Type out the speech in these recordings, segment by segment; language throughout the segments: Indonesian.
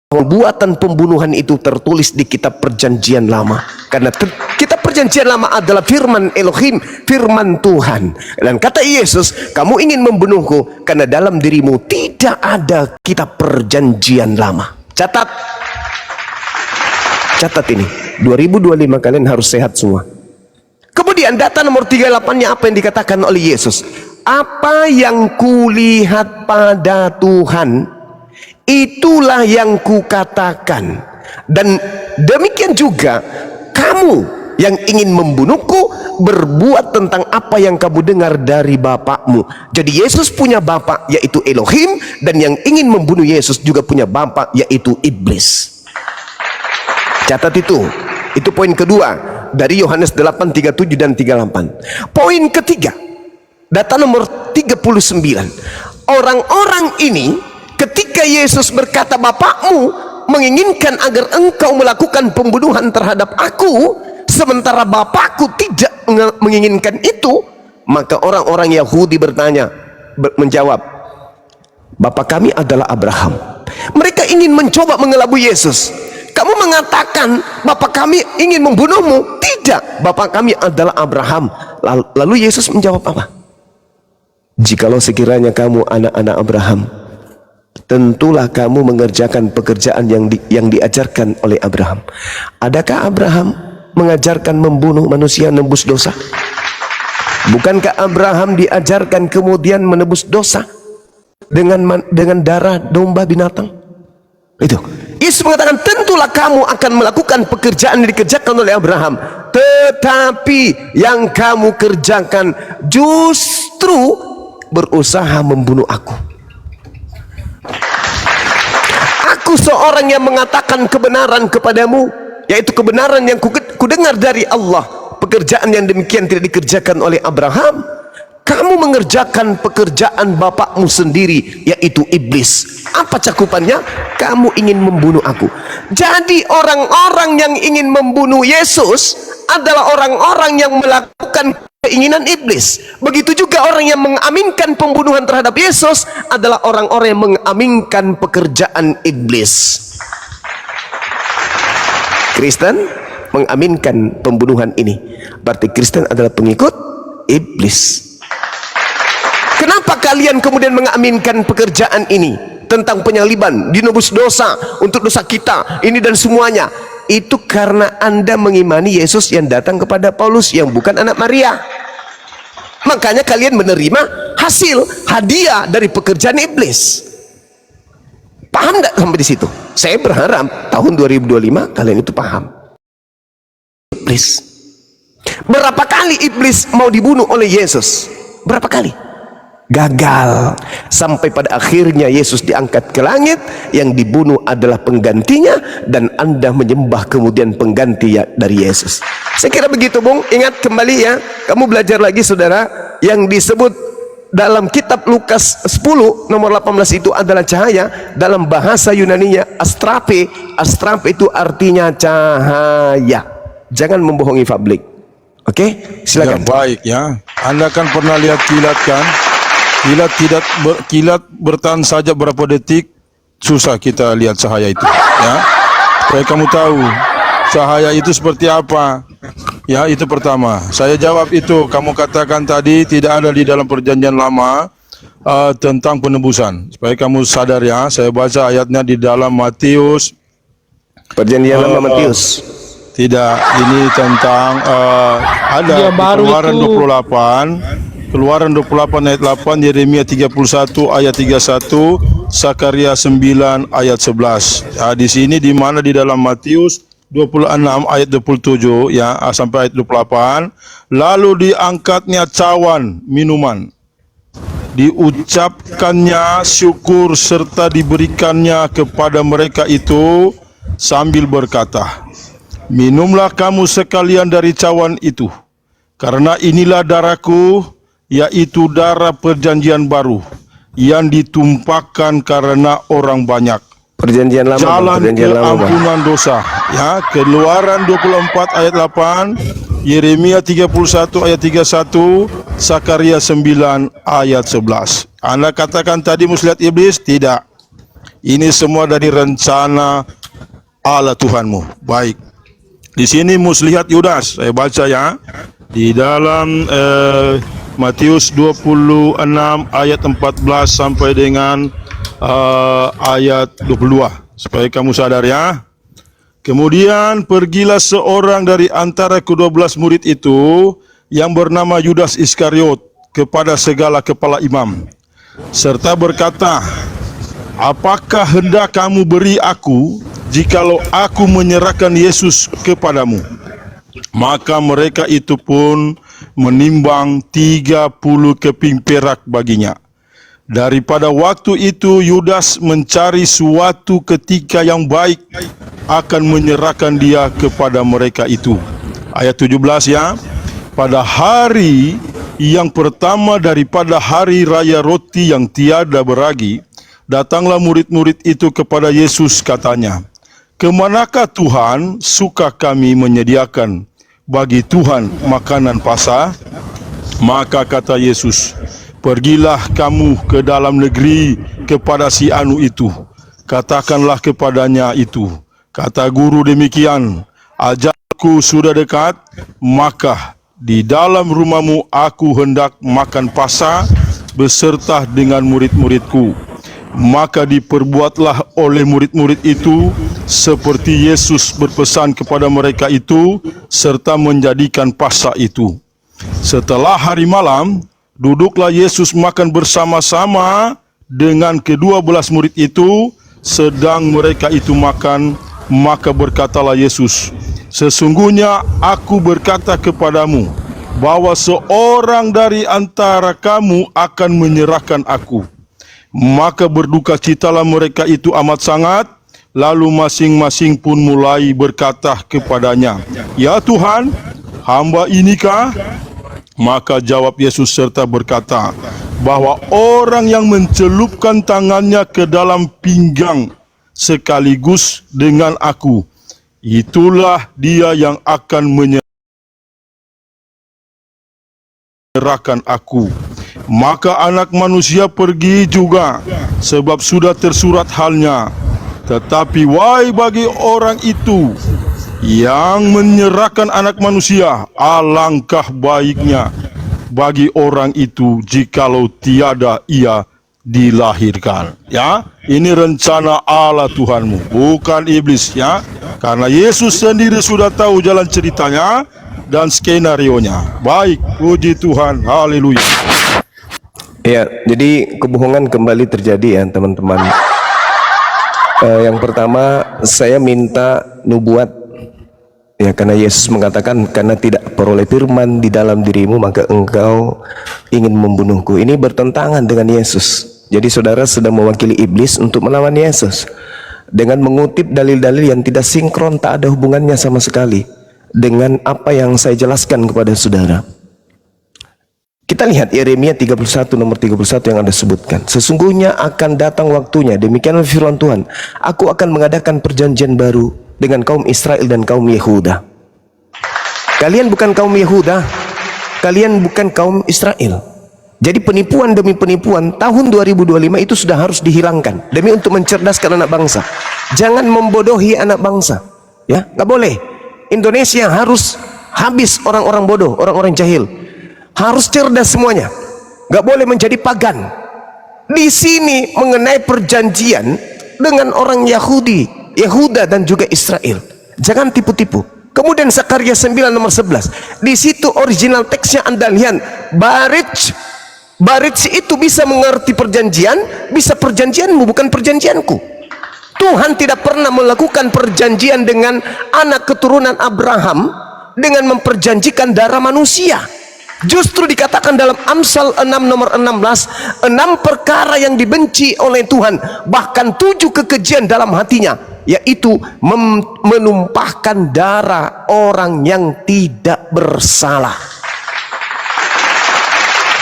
Perbuatan pembunuhan itu tertulis di kitab perjanjian lama, karena kitab perjanjian lama adalah firman Elohim, firman Tuhan. Dan kata Yesus, kamu ingin membunuhku karena dalam dirimu tidak ada kitab perjanjian lama. Catat ini, 2025 kalian harus sehat semua. Kemudian data nomor 38-nya apa yang dikatakan oleh Yesus? Apa yang kulihat pada Tuhan, itulah yang kukatakan, dan demikian juga kamu yang ingin membunuhku berbuat tentang apa yang kamu dengar dari bapakmu. Jadi Yesus punya bapak yaitu Elohim, dan yang ingin membunuh Yesus juga punya bapak yaitu iblis. Catat itu poin kedua dari Yohanes 8:37 dan 38. Poin ketiga, data nomor 39. Orang-orang ini ketika Yesus berkata bapakmu menginginkan agar engkau melakukan pembunuhan terhadap aku, sementara bapakku tidak menginginkan itu, maka orang-orang Yahudi menjawab, bapak kami adalah Abraham. Mereka ingin mencoba mengelabui Yesus. Kamu mengatakan bapak kami ingin membunuhmu. Tidak, bapak kami adalah Abraham. Lalu Yesus menjawab apa? Jikalau sekiranya kamu anak-anak Abraham, tentulah kamu mengerjakan pekerjaan yang diajarkan oleh Abraham. Adakah Abraham mengajarkan membunuh manusia, menebus dosa? Bukankah Abraham diajarkan kemudian menebus dosa dengan darah domba binatang? Itu Yesus mengatakan, tentulah kamu akan melakukan pekerjaan yang dikerjakan oleh Abraham, tetapi yang kamu kerjakan justru berusaha membunuh aku. Aku seorang yang mengatakan kebenaran kepadamu, yaitu kebenaran yang kudengar dari Allah. Pekerjaan yang demikian tidak dikerjakan oleh Abraham. Kamu mengerjakan pekerjaan bapakmu sendiri, yaitu iblis. Apa cakupannya? Kamu ingin membunuh aku. Jadi orang-orang yang ingin membunuh Yesus adalah orang-orang yang melakukan keinginan iblis. Begitu juga orang yang mengaminkan pembunuhan terhadap Yesus adalah orang-orang yang mengaminkan pekerjaan iblis. Kristen mengaminkan pembunuhan ini, berarti Kristen adalah pengikut iblis. Kenapa kalian kemudian mengaminkan pekerjaan ini tentang penyaliban, dinebus dosa untuk dosa kita ini dan semuanya? Itu karena Anda mengimani Yesus yang datang kepada Paulus yang bukan anak Maria. Makanya kalian menerima hasil hadiah dari pekerjaan iblis. Paham nggak sampai di situ? Saya berharap tahun 2025 kalian itu paham. Iblis. Berapa kali iblis mau dibunuh oleh Yesus? Berapa kali? Gagal, sampai pada akhirnya Yesus diangkat ke langit. Yang dibunuh adalah penggantinya, dan Anda menyembah kemudian pengganti dari Yesus. Saya kira begitu, Bung. Ingat kembali ya, kamu belajar lagi saudara, yang disebut dalam kitab Lukas 10 nomor 18 itu adalah cahaya. Dalam bahasa Yunaninya astrape. Astrape itu artinya cahaya. Jangan membohongi publik. Oke, silakan. Ya, baik ya. Anda kan pernah lihat kilat kan? Kilat bertahan saja berapa detik, susah kita lihat cahaya itu ya. Supaya kamu tahu cahaya itu seperti apa ya, itu pertama. Saya jawab itu, kamu katakan tadi tidak ada di dalam perjanjian lama tentang penebusan. Supaya kamu sadar ya, saya baca ayatnya di dalam Matius. Perjanjian lama Matius. Tidak, ini tentang ada Keluaran 28, Keluaran 28 ayat 8, Yeremia 31 ayat 31, Sakaria 9 ayat 11. Ya, di sini di mana di dalam Matius 26 ayat 27 ya sampai ayat 28, lalu diangkatnya cawan minuman, diucapkannya syukur serta diberikannya kepada mereka itu sambil berkata, minumlah kamu sekalian dari cawan itu, karena inilah darahku, yaitu darah perjanjian baru yang ditumpahkan karena orang banyak. Perjanjian lama. Jalan perjanjian keampunan dosa. Ya, Keluaran 24 ayat 8, Yeremia 31 ayat 31, Sakaria 9 ayat 11. Anda katakan tadi muslihat iblis? Tidak. Ini semua dari rencana Allah Tuhanmu. Baik. Di sini mus lihat Yudas. Saya baca ya. Di dalam Matius 26 ayat 14 sampai dengan ayat 22. Supaya kamu sadar ya. Kemudian pergilah seorang dari antara ke-12 murid itu yang bernama Yudas Iskariot kepada segala kepala imam, serta berkata, apakah hendak kamu beri aku jikalau aku menyerahkan Yesus kepadamu? Maka mereka itu pun menimbang 30 keping perak baginya. Daripada waktu itu Yudas mencari suatu ketika yang baik akan menyerahkan dia kepada mereka itu. Ayat 17 ya. Pada hari yang pertama daripada hari raya roti yang tiada beragi, datanglah murid-murid itu kepada Yesus, katanya, kemanakah Tuhan suka kami menyediakan bagi Tuhan makanan Paskah? Maka kata Yesus, pergilah kamu ke dalam negeri kepada si anu itu, katakanlah kepadanya itu, kata guru demikian, ajalku sudah dekat, maka di dalam rumahmu aku hendak makan Paskah beserta dengan murid-muridku. Maka diperbuatlah oleh murid-murid itu seperti Yesus berpesan kepada mereka itu, serta menjadikan Paskah itu. Setelah hari malam, duduklah Yesus makan bersama-sama dengan ke-12 murid itu. Sedang mereka itu makan, maka berkatalah Yesus, sesungguhnya aku berkata kepadamu, bahwa seorang dari antara kamu akan menyerahkan aku. Maka berdukacitalah mereka itu amat sangat. Lalu masing-masing pun mulai berkata kepadanya, ya Tuhan, hamba inikah? Maka jawab Yesus serta berkata, bahwa orang yang mencelupkan tangannya ke dalam pinggang sekaligus dengan aku, itulah dia yang akan menyerahkan aku. Maka anak manusia pergi juga, sebab sudah tersurat halnya. Tetapi wahai bagi orang itu yang menyerahkan anak manusia, alangkah baiknya bagi orang itu jikalau tiada ia dilahirkan. Ya, ini rencana Allah Tuhanmu, bukan iblis ya. Karena Yesus sendiri sudah tahu jalan ceritanya dan skenarionya. Baik, puji Tuhan, haleluya. Ya, jadi kebohongan kembali terjadi ya teman-teman. Yang pertama, saya minta nubuat ya, karena Yesus mengatakan, karena tidak peroleh firman di dalam dirimu maka engkau ingin membunuhku. Ini bertentangan dengan Yesus. Jadi saudara sedang mewakili iblis untuk melawan Yesus dengan mengutip dalil-dalil yang tidak sinkron, tak ada hubungannya sama sekali dengan apa yang saya jelaskan kepada saudara. Kita lihat Yeremia 31 nomor 31 yang Anda sebutkan. Sesungguhnya akan datang waktunya, demikianlah firman Tuhan, aku akan mengadakan perjanjian baru dengan kaum Israel dan kaum Yehuda. Kalian bukan kaum Yehuda, kalian bukan kaum Israel. Jadi penipuan demi penipuan tahun 2025 itu sudah harus dihilangkan demi untuk mencerdaskan anak bangsa. Jangan membodohi anak bangsa, ya, nggak boleh. Indonesia harus habis orang-orang bodoh, orang-orang jahil. Harus cerdas semuanya, nggak boleh menjadi pagan. Di sini mengenai perjanjian dengan orang Yahudi, Yehuda dan juga Israel. Jangan tipu-tipu. Kemudian Zakaria 9 nomor 11. Di situ original teksnya Anda lihat, Barij itu bisa mengerti perjanjian, bisa perjanjianmu bukan perjanjianku. Tuhan tidak pernah melakukan perjanjian dengan anak keturunan Abraham dengan memperjanjikan darah manusia. Justru dikatakan dalam Amsal 6 nomor 16, 6 perkara yang dibenci oleh Tuhan, bahkan 7 kekejian dalam hatinya, yaitu menumpahkan darah orang yang tidak bersalah.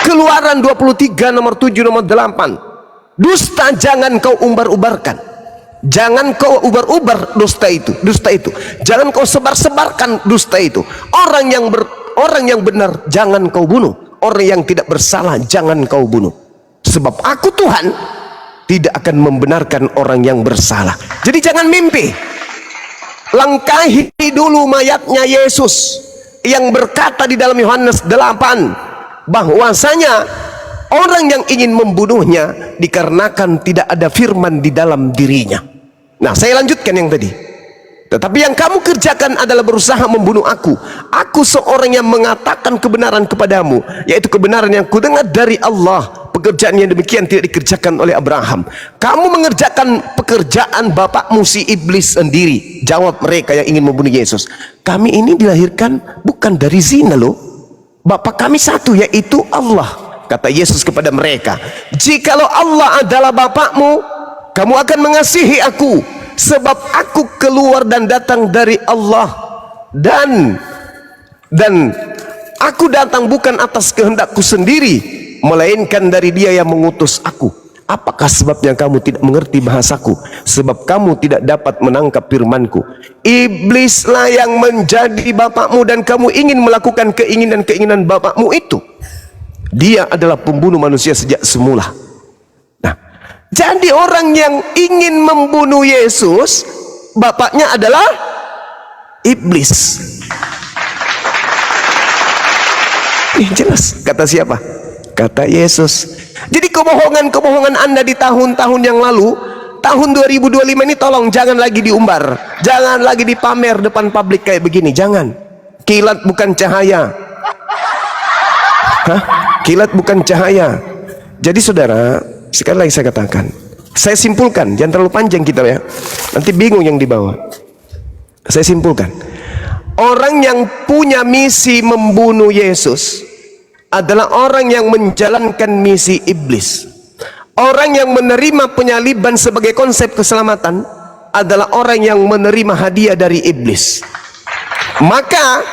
Keluaran 23 nomor 7 nomor 8, dusta jangan kau umbar-ubarkan. Jangan kau ubar-ubar dusta itu. Jangan kau sebar-sebarkan dusta itu. Orang yang benar jangan kau bunuh. Orang yang tidak bersalah jangan kau bunuh. Sebab aku Tuhan tidak akan membenarkan orang yang bersalah. Jadi jangan mimpi. Langkahi dulu mayatnya Yesus yang berkata di dalam Yohanes 8 bahwasanya orang yang ingin membunuhnya dikarenakan tidak ada firman di dalam dirinya. Nah, saya lanjutkan yang tadi. Tetapi yang kamu kerjakan adalah berusaha membunuh aku. Aku seorang yang mengatakan kebenaran kepadamu, yaitu kebenaran yang kudengar dari Allah. Pekerjaan yang demikian tidak dikerjakan oleh Abraham. Kamu mengerjakan pekerjaan bapakmu si iblis sendiri. Jawab mereka yang ingin membunuh Yesus. Kami ini dilahirkan bukan dari zina loh. Bapak kami satu, yaitu Allah. Kata Yesus kepada mereka, jikalau Allah adalah bapakmu, kamu akan mengasihi aku, sebab aku keluar dan datang dari Allah, dan aku datang bukan atas kehendakku sendiri, melainkan dari Dia yang mengutus aku. Apakah sebabnya kamu tidak mengerti bahasaku? Sebab kamu tidak dapat menangkap firmanku. Iblislah yang menjadi bapakmu dan kamu ingin melakukan keinginan-keinginan bapakmu itu. Dia adalah pembunuh manusia sejak semula. Nah, jadi orang yang ingin membunuh Yesus, bapaknya adalah iblis. Ini jelas. Kata siapa? Kata Yesus. Jadi kebohongan-kebohongan Anda di tahun-tahun yang lalu, tahun 2025 ini tolong jangan lagi diumbar, jangan lagi dipamer depan publik kayak begini. Jangan. Kilat bukan cahaya. Hah? Kilat bukan cahaya. Jadi saudara, sekali lagi saya katakan, saya simpulkan, jangan terlalu panjang kita ya, nanti bingung yang dibawa. Saya simpulkan, orang yang punya misi membunuh Yesus adalah orang yang menjalankan misi iblis. Orang yang menerima penyaliban sebagai konsep keselamatan adalah orang yang menerima hadiah dari iblis. Maka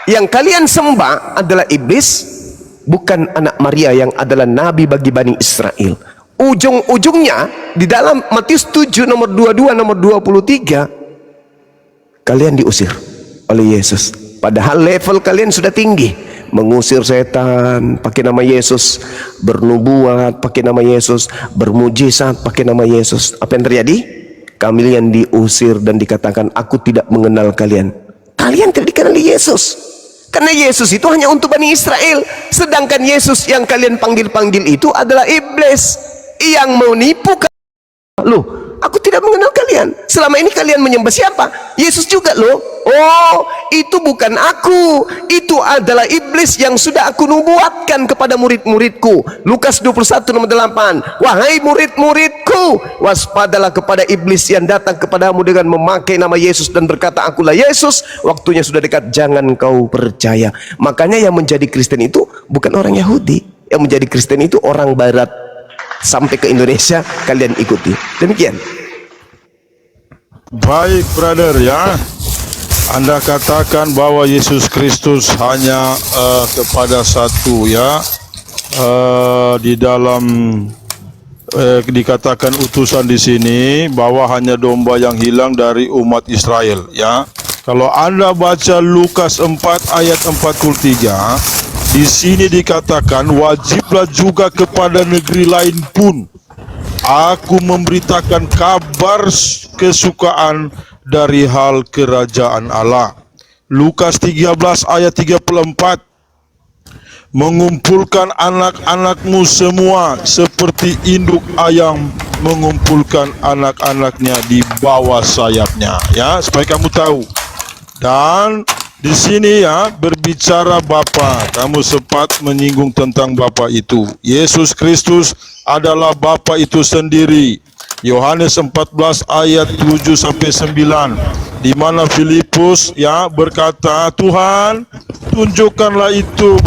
yang kalian sembah adalah iblis, bukan anak Maria yang adalah nabi bagi Bani Israel. Ujung-ujungnya di dalam Matius 7 nomor 22 nomor 23, kalian diusir oleh Yesus. Padahal level kalian sudah tinggi, mengusir setan pakai nama Yesus, bernubuat pakai nama Yesus, bermujizat pakai nama Yesus. Apa yang terjadi? Kalian diusir dan dikatakan, aku tidak mengenal kalian. Kalian tidak dikenali Yesus. Karena Yesus itu hanya untuk Bani Israel. Sedangkan Yesus yang kalian panggil-panggil itu adalah iblis yang menipu kalian. Loh, aku tidak mengenal kalian. Selama ini kalian menyembah siapa? Yesus juga loh. Oh, itu bukan aku. Itu adalah iblis yang sudah aku nubuatkan kepada murid-muridku. Lukas 21 nomor 8. Wahai murid-muridku, waspadalah kepada iblis yang datang kepadamu dengan memakai nama Yesus dan berkata, akulah Yesus. Waktunya sudah dekat, jangan kau percaya. Makanya yang menjadi Kristen itu bukan orang Yahudi. Yang menjadi Kristen itu orang Barat. Sampai ke Indonesia, kalian ikuti. Demikian. Baik brother ya, Anda katakan bahwa Yesus Kristus hanya kepada satu ya, di dalam dikatakan utusan di sini bahwa hanya domba yang hilang dari umat Israel ya. Kalau Anda baca Lukas 4 ayat 43, di sini dikatakan wajiblah juga kepada negeri lain pun aku memberitakan kabar kesukaan dari hal kerajaan Allah. Lukas 13 ayat 34, mengumpulkan anak-anakmu semua seperti induk ayam mengumpulkan anak-anaknya di bawah sayapnya ya, supaya kamu tahu. Dan di sini ya berbicara Bapa, kamu sempat menyinggung tentang Bapa itu. Yesus Kristus adalah Bapa itu sendiri. Yohanes 14 ayat 7 sampai 9, di mana Filipus ya berkata, Tuhan, tunjukkanlah itu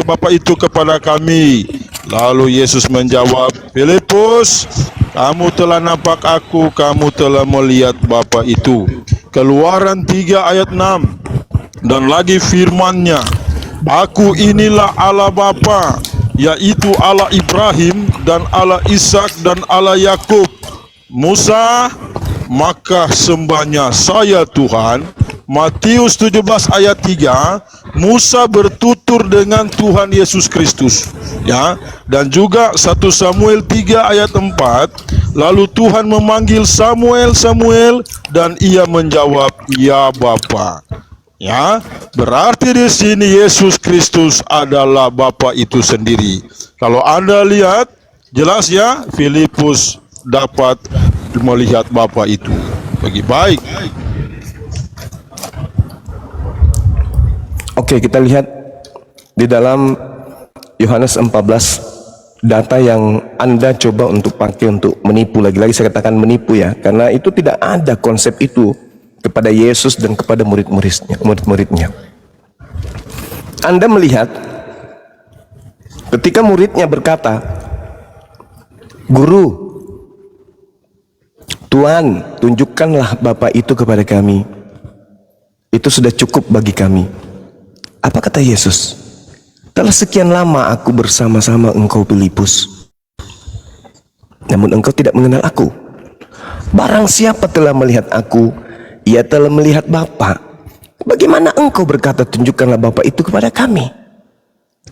Bapa itu kepada kami. Lalu Yesus menjawab, Filipus, kamu telah nampak aku, kamu telah melihat Bapa itu. Keluaran 3 ayat 6, dan lagi firman-Nya, aku inilah Allah Bapa, yaitu Allah Ibrahim dan Allah Ishak dan Allah Yakub. Musa, maka sembahnya saya Tuhan, Matius 17 ayat 3, Musa bertutur dengan Tuhan Yesus Kristus, ya. Dan juga 1 Samuel 3 ayat 4, lalu Tuhan memanggil Samuel, Samuel, dan ia menjawab, "Ya Bapa." Ya, berarti di sini Yesus Kristus adalah Bapa itu sendiri. Kalau Anda lihat, jelas ya, Filipus dapat melihat Bapa itu. Bagi baik. Oke, kita lihat di dalam Yohanes 14, data yang Anda coba untuk pakai untuk menipu. Lagi-lagi saya katakan menipu ya, karena itu tidak ada konsep itu kepada Yesus dan kepada murid-muridnya. Anda melihat ketika muridnya berkata, "Guru, Tuhan, tunjukkanlah Bapa itu kepada kami. Itu sudah cukup bagi kami." Apa kata Yesus? "Telah sekian lama aku bersama-sama engkau, Filipus, namun engkau tidak mengenal aku. Barang siapa telah melihat aku, ia telah melihat Bapa. Bagaimana engkau berkata, tunjukkanlah Bapa itu kepada kami?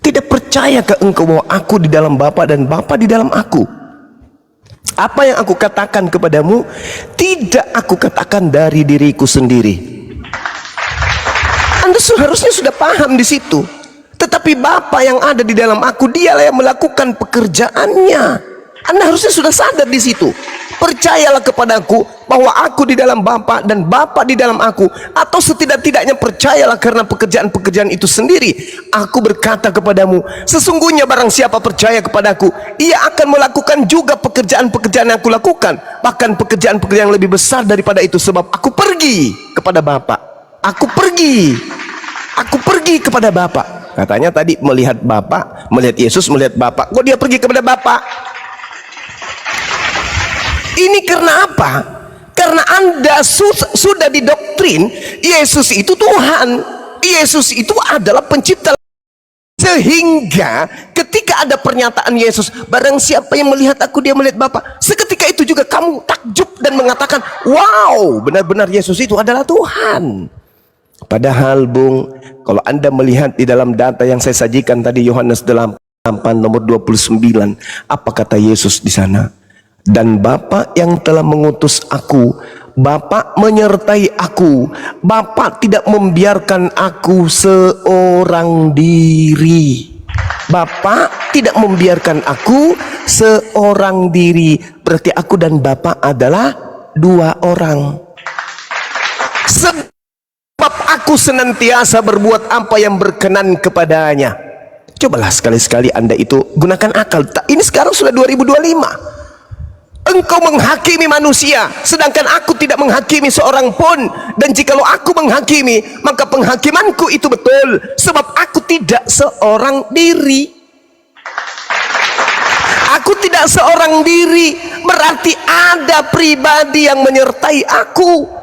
Tidak percayakah engkau bahwa aku di dalam Bapa dan Bapa di dalam aku? Apa yang aku katakan kepadamu, tidak aku katakan dari diriku sendiri." Anda seharusnya sudah paham di situ. Tetapi Bapa yang ada di dalam aku, dialah yang melakukan pekerjaannya. Anda harusnya sudah sadar di situ. Percayalah kepadaku bahwa aku di dalam Bapa dan Bapa di dalam aku. Atau setidak-tidaknya percayalah karena pekerjaan-pekerjaan itu sendiri. Aku berkata kepadamu, sesungguhnya barang siapa percaya kepadaku, ia akan melakukan juga pekerjaan-pekerjaan yang aku lakukan. Bahkan pekerjaan-pekerjaan yang lebih besar daripada itu, sebab aku pergi kepada Bapa. Aku pergi kepada Bapa. Katanya tadi melihat Bapa, melihat Yesus, melihat Bapa. Kok dia pergi kepada Bapa? Ini karena apa? Karena Anda sudah didoktrin Yesus itu Tuhan. Yesus itu adalah pencipta. Sehingga ketika ada pernyataan Yesus, barang siapa yang melihat aku, dia melihat Bapa. Seketika itu juga kamu takjub dan mengatakan, wow, benar-benar Yesus itu adalah Tuhan. Padahal Bung, kalau Anda melihat di dalam data yang saya sajikan tadi, Yohanes 8 nomor 29, apa kata Yesus di sana? Dan Bapa yang telah mengutus aku, Bapa menyertai aku. Bapa tidak membiarkan aku seorang diri. Bapa tidak membiarkan aku seorang diri. Berarti aku dan Bapa adalah dua orang. Sebab aku senantiasa berbuat apa yang berkenan kepadanya. Cobalah sekali-sekali Anda itu gunakan akal. Ini sekarang sudah 2025. Engkau menghakimi manusia, sedangkan aku tidak menghakimi seorang pun. Dan jikalau aku menghakimi, maka penghakimanku itu betul, sebab aku tidak seorang diri. Aku tidak seorang diri, berarti ada pribadi yang menyertai aku.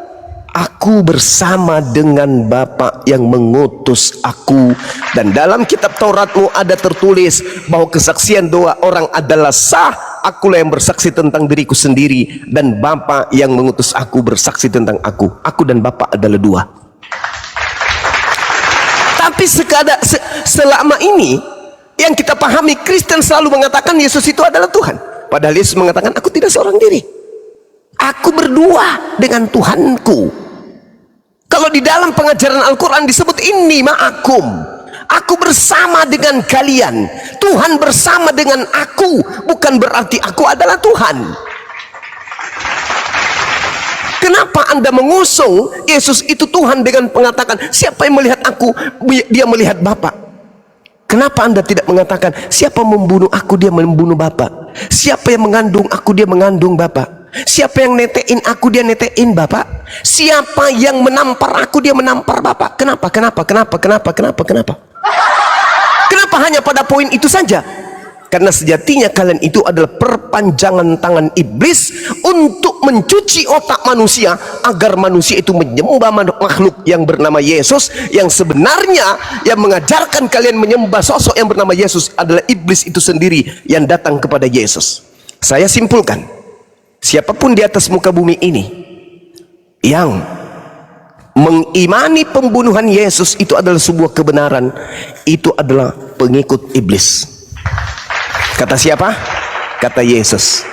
Aku bersama dengan Bapa yang mengutus aku. Dan dalam kitab Tauratmu ada tertulis bahwa kesaksian dua orang adalah sah. Akulah yang bersaksi tentang diriku sendiri, dan Bapa yang mengutus aku bersaksi tentang aku. Aku dan Bapa adalah dua. Tapi selama ini yang kita pahami, Kristen selalu mengatakan Yesus itu adalah Tuhan. Padahal Yesus mengatakan, aku tidak seorang diri, aku berdua dengan Tuhanku. Kalau di dalam pengajaran Al-Quran disebut inni ma'akum, aku bersama dengan kalian. Tuhan bersama dengan aku, bukan berarti aku adalah Tuhan. Kenapa Anda mengusung Yesus itu Tuhan dengan mengatakan siapa yang melihat aku, dia melihat Bapa? Kenapa Anda tidak mengatakan siapa membunuh aku, dia membunuh Bapa? Siapa yang mengandung aku, dia mengandung Bapa? Siapa yang netein aku, dia netein Bapak. Siapa yang menampar aku, dia menampar Bapak. Kenapa hanya pada poin itu saja? Karena sejatinya kalian itu adalah perpanjangan tangan iblis untuk mencuci otak manusia, agar manusia itu menyembah makhluk yang bernama Yesus, yang sebenarnya yang mengajarkan kalian menyembah sosok yang bernama Yesus adalah iblis itu sendiri yang datang kepada Yesus. Saya simpulkan, siapapun di atas muka bumi ini yang mengimani pembunuhan Yesus itu adalah sebuah kebenaran, itu adalah pengikut iblis. Kata siapa? Kata Yesus.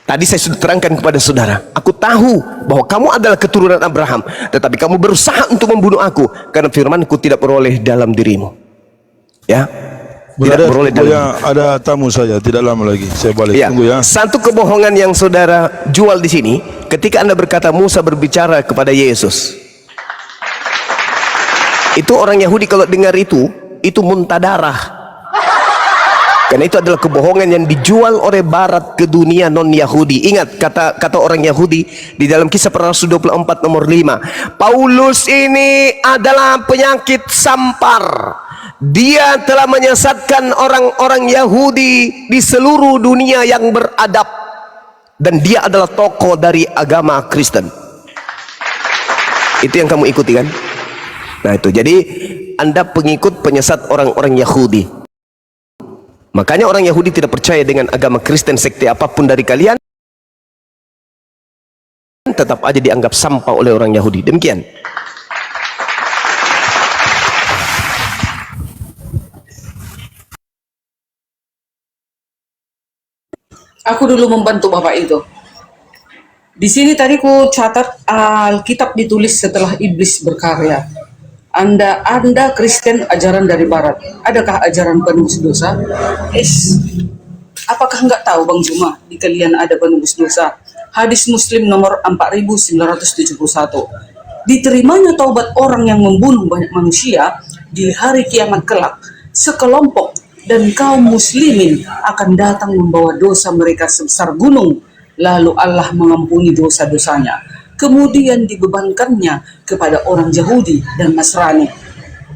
Tadi saya sudah terangkan kepada saudara, aku tahu bahwa kamu adalah keturunan Abraham, tetapi kamu berusaha untuk membunuh aku, karena firmanku tidak beroleh dalam dirimu. Ya, tidak beroleh dalam. Ada tamu saya, tidak lama lagi saya balik. Ya. Tunggu ya. Satu kebohongan yang saudara jual di sini, ketika Anda berkata Musa berbicara kepada Yesus, itu orang Yahudi kalau dengar itu muntah darah. Karena itu adalah kebohongan yang dijual oleh Barat ke dunia non-Yahudi. Ingat kata orang Yahudi di dalam Kisah Para Rasul 24 nomor 5. Paulus ini adalah penyakit sampar. Dia telah menyesatkan orang-orang Yahudi di seluruh dunia yang beradab. Dan dia adalah tokoh dari agama Kristen. Itu yang kamu ikuti kan? Nah itu, jadi Anda pengikut penyesat orang-orang Yahudi. Makanya orang Yahudi tidak percaya dengan agama Kristen, sekte apapun dari kalian, tetap aja dianggap sampah oleh orang Yahudi. Demikian. Aku dulu membantu Bapak itu. Di sini tadi ku catat Alkitab ditulis setelah iblis berkarya. Anda Kristen ajaran dari Barat. Adakah ajaran penebus dosa? Apakah enggak tahu Bang Juma di kalian ada penebus dosa? Hadis Muslim nomor 4971. Diterimanya taubat orang yang membunuh banyak manusia di hari kiamat kelak. Sekelompok dan kaum muslimin akan datang membawa dosa mereka sebesar gunung. Lalu Allah mengampuni dosa-dosanya. Kemudian dibebankannya kepada orang Yahudi dan Nasrani.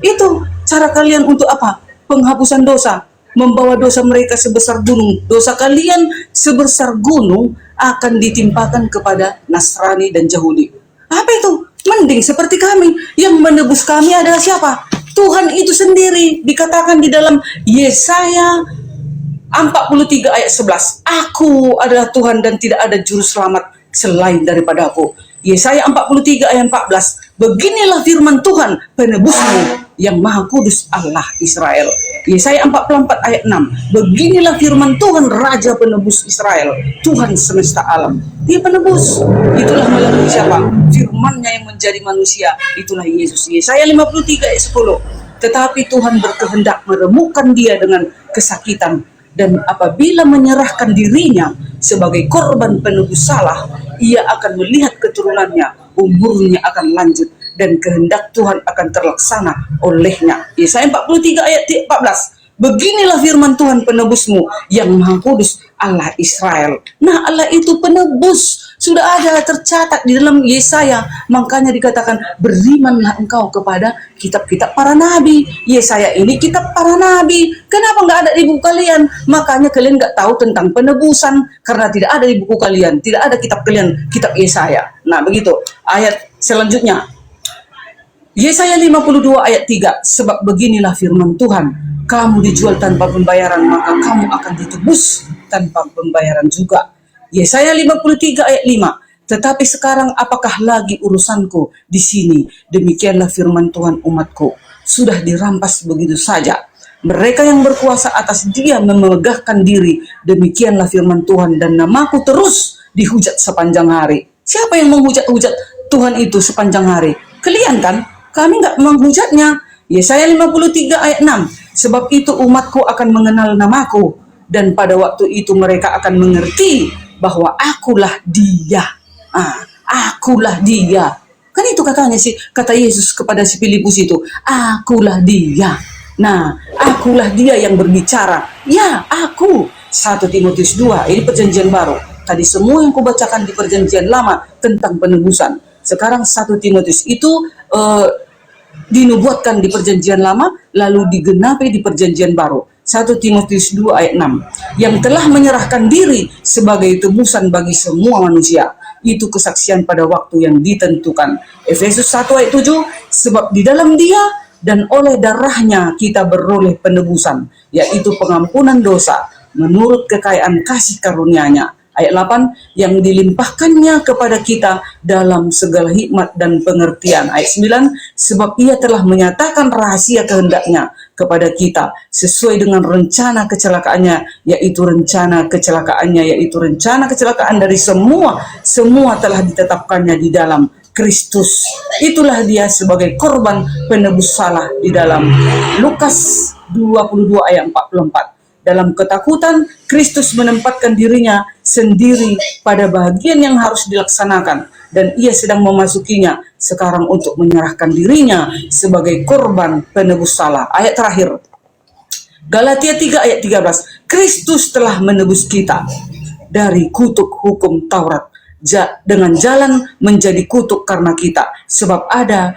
Itu cara kalian untuk apa? Penghapusan dosa. Membawa dosa mereka sebesar gunung. Dosa kalian sebesar gunung akan ditimpakan kepada Nasrani dan Yahudi. Apa itu? Mending seperti kami. Yang menebus kami adalah siapa? Tuhan itu sendiri. Dikatakan di dalam Yesaya 43 ayat 11. Aku adalah Tuhan dan tidak ada juru selamat selain daripada aku. Yesaya 43 ayat 14. Beginilah firman Tuhan penebusmu yang maha kudus Allah Israel. Yesaya 44 ayat 6. Beginilah firman Tuhan Raja penebus Israel, Tuhan semesta alam. Dia penebus. Itulah melalui siapa? Firman-Nya yang menjadi manusia. Itulah Yesus. Yesaya 53 ayat 10. Tetapi Tuhan berkehendak meremukkan dia dengan kesakitan, dan apabila menyerahkan dirinya sebagai korban penebus salah, ia akan melihat keturunannya, umurnya akan lanjut, dan kehendak Tuhan akan terlaksana olehnya. Yesaya 43 ayat 14. Beginilah firman Tuhan penebusmu yang maha kudus Allah Israel. Nah, Allah itu penebus. Sudah ada tercatat di dalam Yesaya. Makanya dikatakan berimanlah engkau kepada kitab-kitab para nabi. Yesaya ini kitab para nabi. Kenapa nggak ada di buku kalian? Makanya kalian nggak tahu tentang penebusan. Karena tidak ada di buku kalian. Tidak ada kitab kalian, kitab Yesaya. Nah begitu. Ayat selanjutnya. Yesaya 52 ayat 3. Sebab beginilah firman Tuhan, kamu dijual tanpa pembayaran, maka kamu akan ditebus tanpa pembayaran juga. Yesaya 53 ayat 5. Tetapi sekarang apakah lagi urusanku di sini? Demikianlah firman Tuhan, umatku sudah dirampas begitu saja. Mereka yang berkuasa atas dia memegahkan diri. Demikianlah firman Tuhan, dan namaku terus dihujat sepanjang hari. Siapa yang menghujat-hujat Tuhan itu sepanjang hari? Kalian kan? Kami nggak menghujatnya. Yesaya 53 ayat 6. Sebab itu umatku akan mengenal namaku, dan pada waktu itu mereka akan mengerti bahwa akulah dia. Akulah dia. Kan itu katanya sih, kata Yesus kepada si Filipus itu, akulah dia. Nah, akulah dia yang berbicara. Ya, aku. 1 Timotius 2, ini perjanjian baru. Tadi semua yang kubacakan di perjanjian lama tentang penebusan. Sekarang 1 Timotius itu dinubuatkan di perjanjian lama, lalu digenapi di perjanjian baru. 1 Timotius 2 ayat 6. Yang telah menyerahkan diri sebagai tebusan bagi semua manusia. Itu kesaksian pada waktu yang ditentukan. Efesus 1 ayat 7. Sebab di dalam dia dan oleh darahnya kita beroleh penebusan, yaitu pengampunan dosa menurut kekayaan kasih karunia-Nya. Ayat 8, yang dilimpahkannya kepada kita dalam segala hikmat dan pengertian. Ayat 9, sebab ia telah menyatakan rahasia kehendaknya kepada kita sesuai dengan rencana kecelakaannya, yaitu rencana kecelakaan dari semua telah ditetapkannya di dalam Kristus. Itulah dia sebagai korban penebus salah di dalam Lukas 22 ayat 44. Dalam ketakutan, Kristus menempatkan dirinya sendiri pada bagian yang harus dilaksanakan, dan ia sedang memasukinya sekarang untuk menyerahkan dirinya sebagai korban penebus salah. Ayat terakhir, Galatia 3 ayat 13. Kristus telah menebus kita dari kutuk hukum Taurat dengan jalan menjadi kutuk karena kita, sebab ada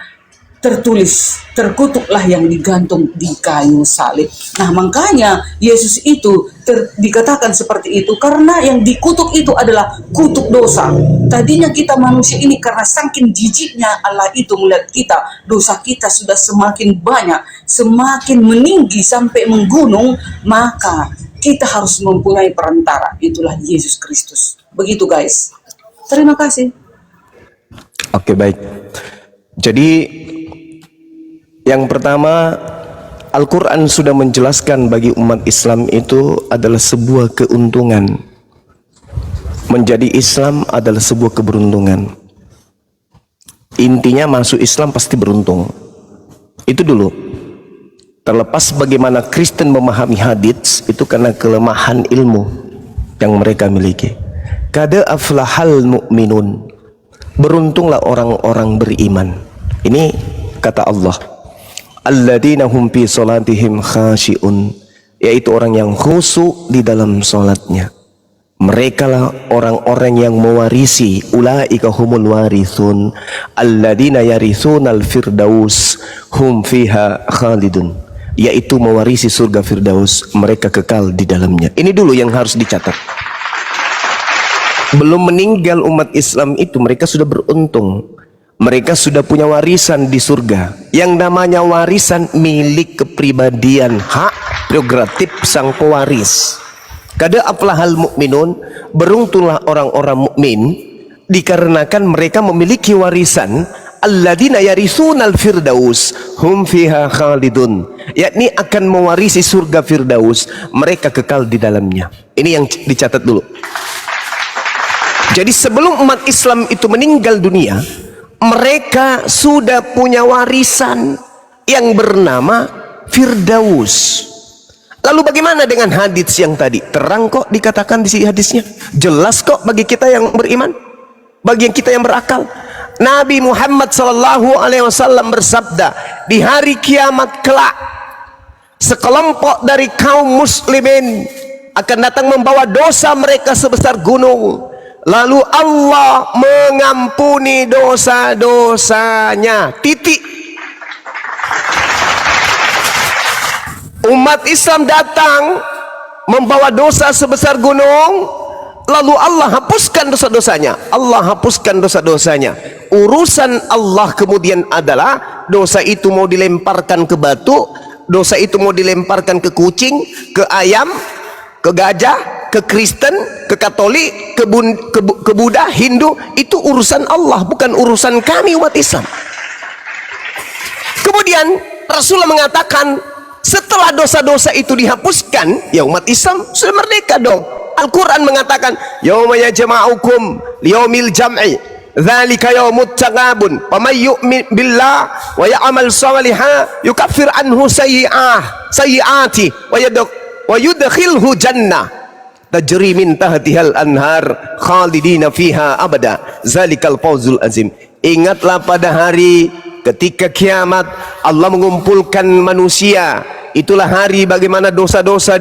tertulis, terkutuklah yang digantung di kayu salib. Nah, makanya Yesus itu dikatakan seperti itu karena yang dikutuk itu adalah kutuk dosa. Tadinya kita manusia ini karena saking jijiknya Allah itu melihat kita, dosa kita sudah semakin banyak, semakin meninggi sampai menggunung, maka kita harus mempunyai perantara, itulah Yesus Kristus. Begitu guys. Terima kasih. Oke, baik. Jadi yang pertama, Al-Quran sudah menjelaskan bagi umat Islam itu adalah sebuah keuntungan. Menjadi Islam adalah sebuah keberuntungan. Intinya masuk Islam pasti beruntung. Itu dulu. Terlepas bagaimana Kristen memahami hadits, itu karena kelemahan ilmu yang mereka miliki. Kada aflahal mu'minun. Beruntunglah orang-orang beriman. Ini kata Allah. Alladzina hum fi salatihim khashi'un, yaitu orang yang khusyuk di dalam salatnya. Mereka lah orang-orang yang mewarisi, ulaika humul warithun alladzina yarithunal firdaus hum fiha khalidun, yaitu mewarisi surga firdaus, mereka kekal di dalamnya. Ini dulu yang harus dicatat. Belum meninggal umat Islam itu mereka sudah beruntung. Mereka sudah punya warisan di surga. Yang namanya warisan milik kepribadian, hak prerogatif sang pewaris. Kada aflahal mu'minun, beruntunglah orang-orang mukmin dikarenakan mereka memiliki warisan alladzina yarithunal firdaus hum fiha khalidun, yakni akan mewarisi surga firdaus, mereka kekal di dalamnya. Ini yang dicatat dulu. Jadi sebelum umat Islam itu meninggal dunia, mereka sudah punya warisan yang bernama Firdaus. Lalu bagaimana dengan hadis yang tadi? Terang kok dikatakan di sini hadisnya. Jelas kok bagi kita yang beriman, bagi kita yang berakal. Nabi Muhammad SAW bersabda, di hari kiamat kelak, sekelompok dari kaum muslimin akan datang membawa dosa mereka sebesar gunung. Lalu Allah mengampuni dosa-dosanya. Titik. Umat Islam datang membawa dosa sebesar gunung, lalu Allah hapuskan dosa-dosanya. Allah hapuskan dosa-dosanya. Urusan Allah kemudian adalah dosa itu mau dilemparkan ke batu, dosa itu mau dilemparkan ke kucing, ke ayam, ke gajah, ke Kristen, ke Katolik, ke Buddha, Hindu, itu urusan Allah, bukan urusan kami umat Islam. Kemudian Rasulullah mengatakan, setelah dosa-dosa itu dihapuskan, ya umat Islam sudah merdeka dong. Al-Quran mengatakan, yauma yajma'ukum liyaumil jam'i dzalika yaumut taghabun faman yu'min billah wa ya'mal shalihan yukaffir anhu sayyi'ati wa yudkhilhu jannah tajri min tahtihal anhar khalidina fiha abada zalikal fawzul azim. Ingatlah pada hari ketika kiamat Allah mengumpulkan manusia. Itulah hari bagaimana dosa-dosa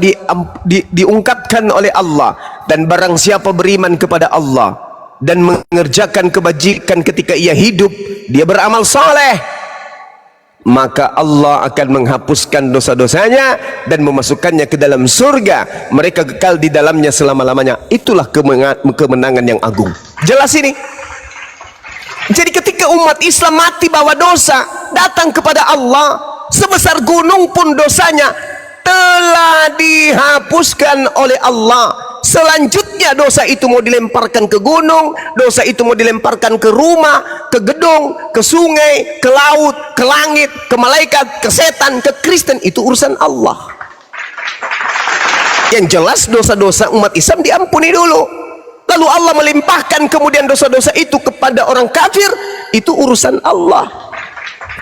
diungkapkan oleh Allah, dan barang siapa beriman kepada Allah dan mengerjakan kebajikan ketika ia hidup, dia beramal saleh, maka Allah akan menghapuskan dosa-dosanya dan memasukkannya ke dalam surga. Mereka kekal di dalamnya selama-lamanya. Itulah kemenangan yang agung. Jelas ini. Jadi ketika umat Islam mati bawa dosa, datang kepada Allah, sebesar gunung pun dosanya telah dihapuskan oleh Allah. Selanjutnya dosa itu mau dilemparkan ke gunung, dosa itu mau dilemparkan ke rumah, ke gedung, ke sungai, ke laut, ke langit, ke malaikat, ke setan, ke Kristen, itu urusan Allah. Yang jelas dosa-dosa umat Islam diampuni dulu, lalu Allah melimpahkan kemudian dosa-dosa itu kepada orang kafir, itu urusan Allah.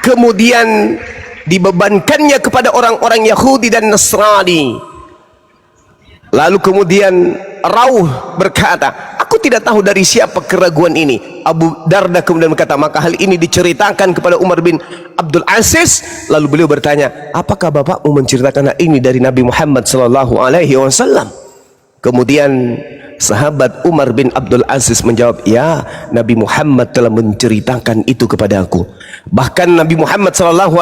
Kemudian dibebankannya kepada orang-orang Yahudi dan Nasrani. Lalu kemudian Rauh berkata, aku tidak tahu dari siapa keraguan ini. Abu Darda kemudian berkata, maka hal ini diceritakan kepada Umar bin Abdul Aziz. Lalu beliau bertanya, apakah bapakmu menceritakan hal ini dari Nabi Muhammad SAW? Kemudian sahabat Umar bin Abdul Aziz menjawab, ya, Nabi Muhammad telah menceritakan itu kepada aku. Bahkan Nabi Muhammad SAW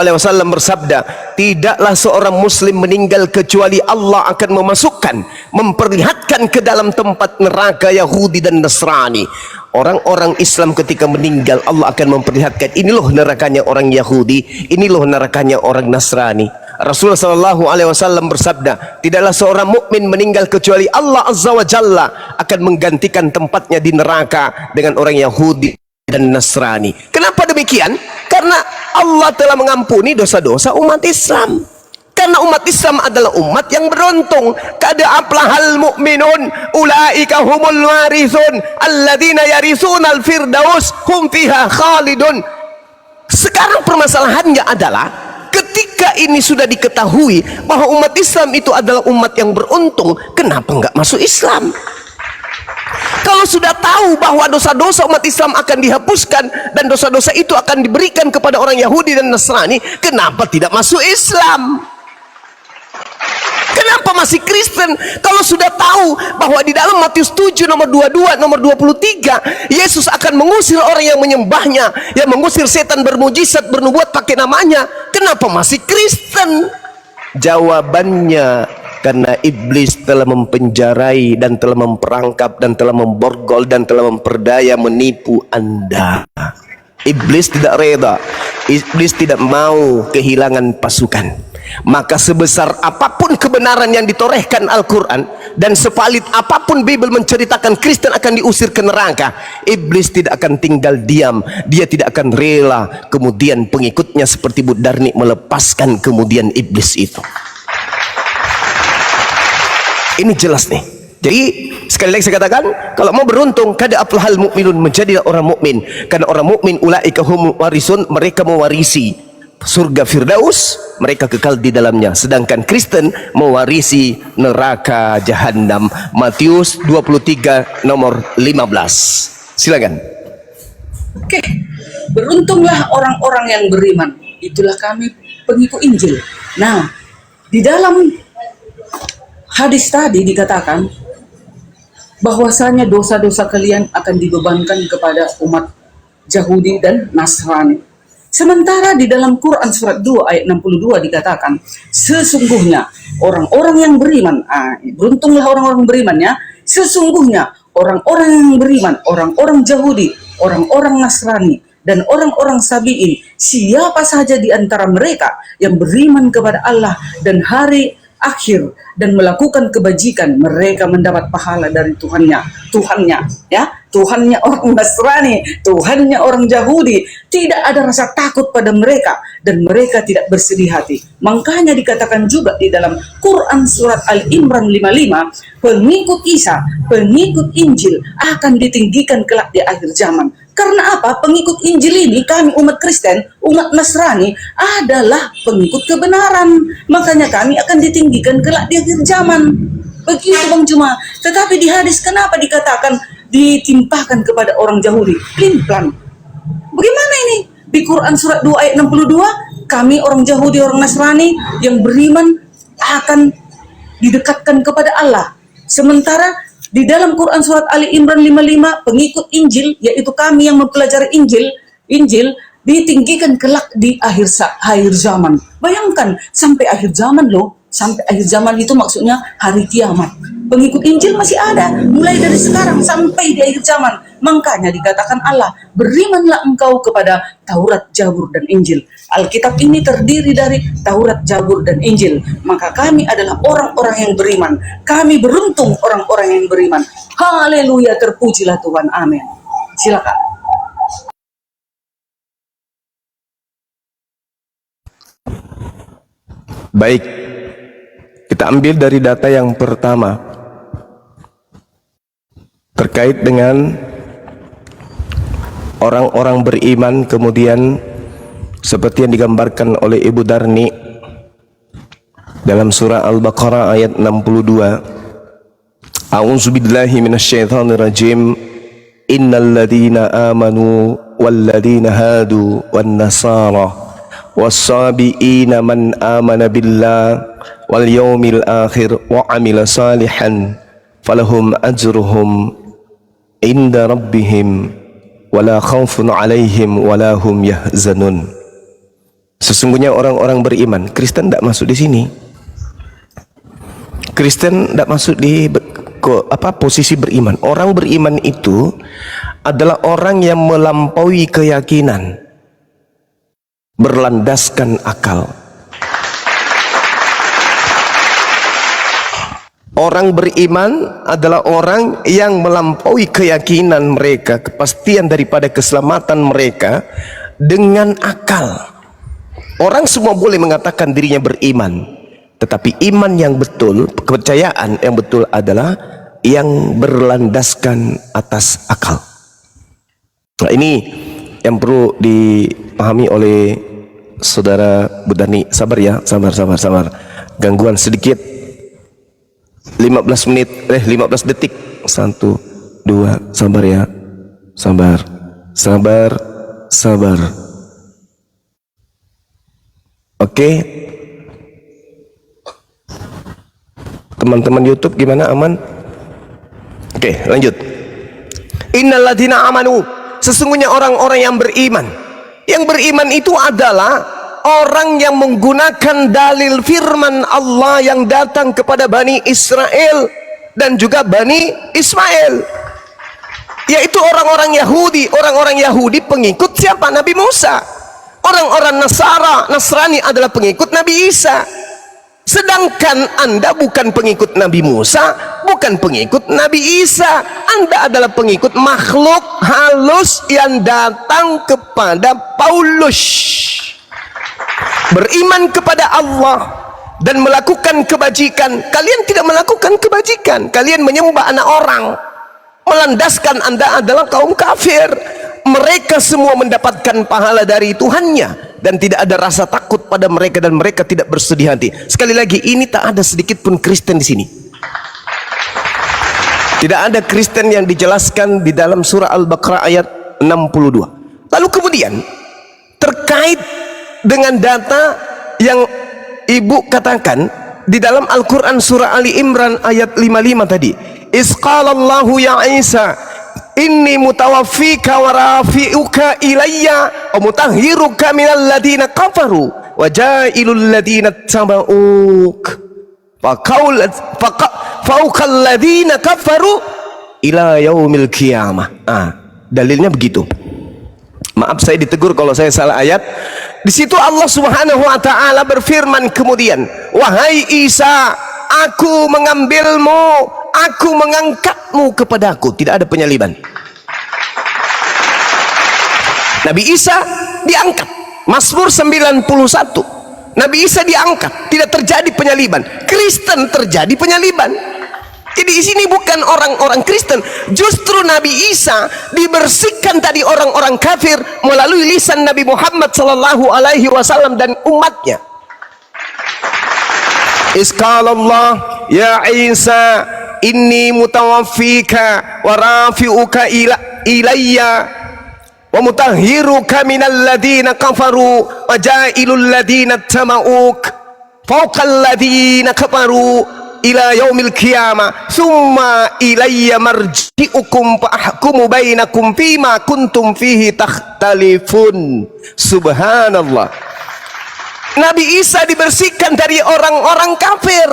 bersabda, tidaklah seorang muslim meninggal kecuali Allah akan memasukkan, memperlihatkan ke dalam tempat neraka Yahudi dan Nasrani. Orang-orang Islam ketika meninggal, Allah akan memperlihatkan, ini loh nerakanya orang Yahudi, ini loh nerakanya orang Nasrani. Rasulullah SAW bersabda, tidaklah seorang mukmin meninggal kecuali Allah Azza wa Jalla akan menggantikan tempatnya di neraka dengan orang Yahudi dan Nasrani. Kenapa demikian? Karena Allah telah mengampuni dosa-dosa umat Islam. Karena umat Islam adalah umat yang beruntung. Qad aflahal mu'minun ulaika humul warithun alladzina yarisuna al-firdaus hum fiha khalidun. Sekarang permasalahannya adalah, ketika ini sudah diketahui bahwa umat Islam itu adalah umat yang beruntung, kenapa enggak masuk Islam? Kalau sudah tahu bahwa dosa-dosa umat Islam akan dihapuskan dan dosa-dosa itu akan diberikan kepada orang Yahudi dan Nasrani, kenapa tidak masuk Islam? Kenapa masih Kristen? Kalau sudah tahu bahwa di dalam Matius 7 nomor 22 nomor 23 Yesus akan mengusir orang yang menyembahnya, yang mengusir setan bermujizat bernubuat pakai namanya, kenapa masih Kristen? Jawabannya, karena iblis telah mempenjarai dan telah memperangkap dan telah memborgol dan telah memperdaya menipu Anda. Iblis tidak reda, iblis tidak mau kehilangan pasukan. Maka sebesar apapun kebenaran yang ditorehkan Al-Quran dan sevalid apapun Bible menceritakan Kristen akan diusir ke neraka, iblis tidak akan tinggal diam. Dia tidak akan rela kemudian pengikutnya seperti Budarni melepaskan kemudian iblis itu. Ini jelas nih. Jadi sekali lagi saya katakan, kalau mau beruntung, kada aflahal mu'minun, menjadilah orang mukmin. Karena orang mukmin ulaika hum warisun, mereka mewarisi surga Firdaus, mereka kekal di dalamnya. Sedangkan Kristen mewarisi neraka Jahannam. Matius 23 nomor 15. Silakan. Oke, beruntunglah orang-orang yang beriman. Itulah kami pengikut Injil. Nah, di dalam hadis tadi dikatakan bahwasanya dosa-dosa kalian akan dibebankan kepada umat Yahudi dan Nasrani. Sementara di dalam Quran surat 2 ayat 62 dikatakan, sesungguhnya orang-orang yang beriman, beruntunglah orang-orang beriman ya, sesungguhnya orang-orang yang beriman, orang-orang Yahudi, orang-orang Nasrani, dan orang-orang Sabi'in, siapa saja di antara mereka yang beriman kepada Allah dan hari akhir dan melakukan kebajikan, mereka mendapat pahala dari Tuhannya ya, Tuhannya orang Nasrani, Tuhannya orang Yahudi. Tidak ada rasa takut pada mereka dan mereka tidak bersedih hati. Makanya dikatakan juga di dalam Quran surat Al-Imran 55, pengikut Isa, pengikut Injil akan ditinggikan kelak di akhir zaman. Karena apa? Pengikut Injil ini, kami umat Kristen, umat Nasrani adalah pengikut kebenaran. Makanya kami akan ditinggikan kelak di akhir zaman. Begitu Bang Juma. Tetapi di hadis kenapa dikatakan ditimpahkan kepada orang Yahudi? Plan. Bagaimana ini? Di Quran surat 2 ayat 62, kami orang Yahudi, orang Nasrani yang beriman akan didekatkan kepada Allah. Sementara di dalam Quran surat Ali Imran 55, pengikut Injil, yaitu kami yang mempelajari Injil ditinggikan kelak di akhir zaman. Bayangkan, sampai akhir zaman loh. Sampai akhir zaman itu maksudnya hari kiamat. Pengikut Injil masih ada, mulai dari sekarang sampai di akhir zaman. Makanya dikatakan Allah, berimanlah engkau kepada Taurat, Zabur, dan Injil. Alkitab ini terdiri dari Taurat, Zabur, dan Injil. Maka kami adalah orang-orang yang beriman. Kami beruntung orang-orang yang beriman. Haleluya, terpujilah Tuhan. Amin. Silakan. Baik, kita ambil dari data yang pertama terkait dengan orang-orang beriman, kemudian seperti yang digambarkan oleh Ibu Darni dalam surah Al-Baqarah ayat 62. A'udzubillahi minasyaitonirrajim. Innal ladzina amanu wal ladzina hadu wan nasara was-sabiina man amana billah wal yaumil akhir wa amila salihan falahum ajruhum inda rabbihim wala khaufun alaihim wala hum yahzanun. Sesungguhnya orang-orang beriman. Kristen tidak masuk di sini. Kristen tidak masuk di posisi beriman. Orang beriman itu adalah orang yang melampaui keyakinan, berlandaskan akal. Orang beriman adalah orang yang melampaui keyakinan mereka, kepastian daripada keselamatan mereka dengan akal. Orang semua boleh mengatakan dirinya beriman, tetapi iman yang betul, kepercayaan yang betul adalah yang berlandaskan atas akal. Nah, ini yang perlu dipahami oleh saudara Budani. Sabar ya, sabar. Gangguan sedikit. 15 menit, 15 detik. 1, 2, sabar ya. Sabar. Oke. Teman-teman YouTube gimana, aman? Oke, lanjut. Innalladzina amanu, sesungguhnya orang-orang yang beriman. Yang beriman itu adalah orang yang menggunakan dalil firman Allah yang datang kepada Bani Israel dan juga Bani Ismail, yaitu orang-orang Yahudi. Orang-orang Yahudi pengikut siapa? Nabi Musa. Orang-orang Nasrani adalah pengikut Nabi Isa. Sedangkan Anda bukan pengikut Nabi Musa, bukan pengikut Nabi Isa. Anda adalah pengikut makhluk halus yang datang kepada Paulus. Beriman kepada Allah dan melakukan kebajikan. Kalian tidak melakukan kebajikan, kalian menyembah anak orang. Melandaskan Anda adalah kaum kafir. Mereka semua mendapatkan pahala dari Tuhannya dan tidak ada rasa takut pada mereka dan mereka tidak bersedih hati. Sekali lagi, ini tak ada sedikit pun Kristen di sini. Tidak ada Kristen yang dijelaskan di dalam surah Al-Baqarah ayat 62. Lalu kemudian terkait dengan data yang Ibu katakan di dalam Al-Quran surah Ali Imran ayat 55 tadi, Isqalallahu ya Isa inni mutawaffika wa rafi'uka ilayya wa mutahhiruka minal ladina kafaru wa ja'ilul ladina taba'uk fauqal ladina kafaru ila yaumil qiyamah. Dalilnya begitu. Maaf saya ditegur kalau saya salah ayat. Di situ Allah Subhanahu wa taala berfirman kemudian, wahai Isa, aku mengambilmu, aku mengangkatmu kepadaku. Tidak ada penyaliban. Nabi Isa diangkat. Mazmur 91. Nabi Isa diangkat, tidak terjadi penyaliban. Kristen terjadi penyaliban. Jadi di sini bukan orang-orang Kristen, justru Nabi Isa dibersihkan tadi orang-orang kafir melalui lisan Nabi Muhammad sallallahu alaihi wasallam dan umatnya. Isqalallah ya Isa inni mutawaffika wa rafi'uka ilayya wa mutahhiruka minal ladina kafaru wa ja'ilul ladina tama'uk fawqal ladina kafaru ila yaumil qiyamah summa ilayya marji'ukum fa ahkumu bainakum fima kuntum fihi takhtalifun. Subhanallah. Nabi Isa dibersihkan dari orang-orang kafir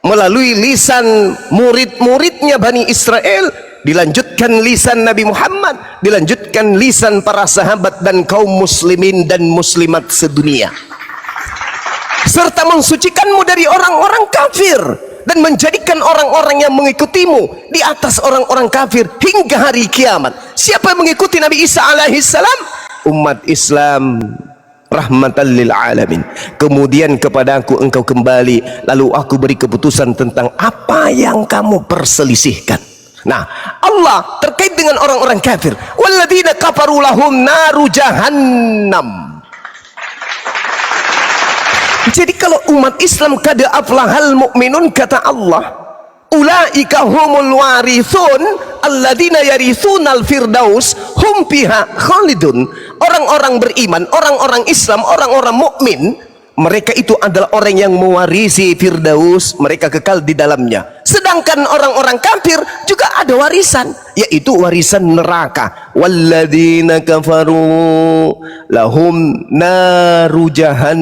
melalui lisan murid-muridnya Bani Israel dilanjutkan lisan Nabi Muhammad, dilanjutkan lisan para sahabat dan kaum muslimin dan muslimat sedunia, serta mensucikanmu dari orang-orang kafir dan menjadikan orang-orang yang mengikutimu di atas orang-orang kafir hingga hari kiamat. Siapa yang mengikuti Nabi Isa alaihissalam? Umat Islam rahmatan lil alamin. Kemudian kepadaku engkau kembali, lalu aku beri keputusan tentang apa yang kamu perselisihkan. Nah, Allah terkait dengan orang-orang kafir, walladzina kafaru lahum naru jahannam. Jadi kalau umat Islam kada aflahal mu'minun, kata Allah, ulaika humul warithun alladzina yarithunal firdaus hum fiha khalidun. Orang-orang beriman, orang-orang Islam, orang-orang mukmin, mereka itu adalah orang yang mewarisi firdaus, mereka kekal di dalamnya. Sedangkan orang-orang kafir juga ada warisan, yaitu warisan neraka. Walladzina kafaru lahum naru jahannam.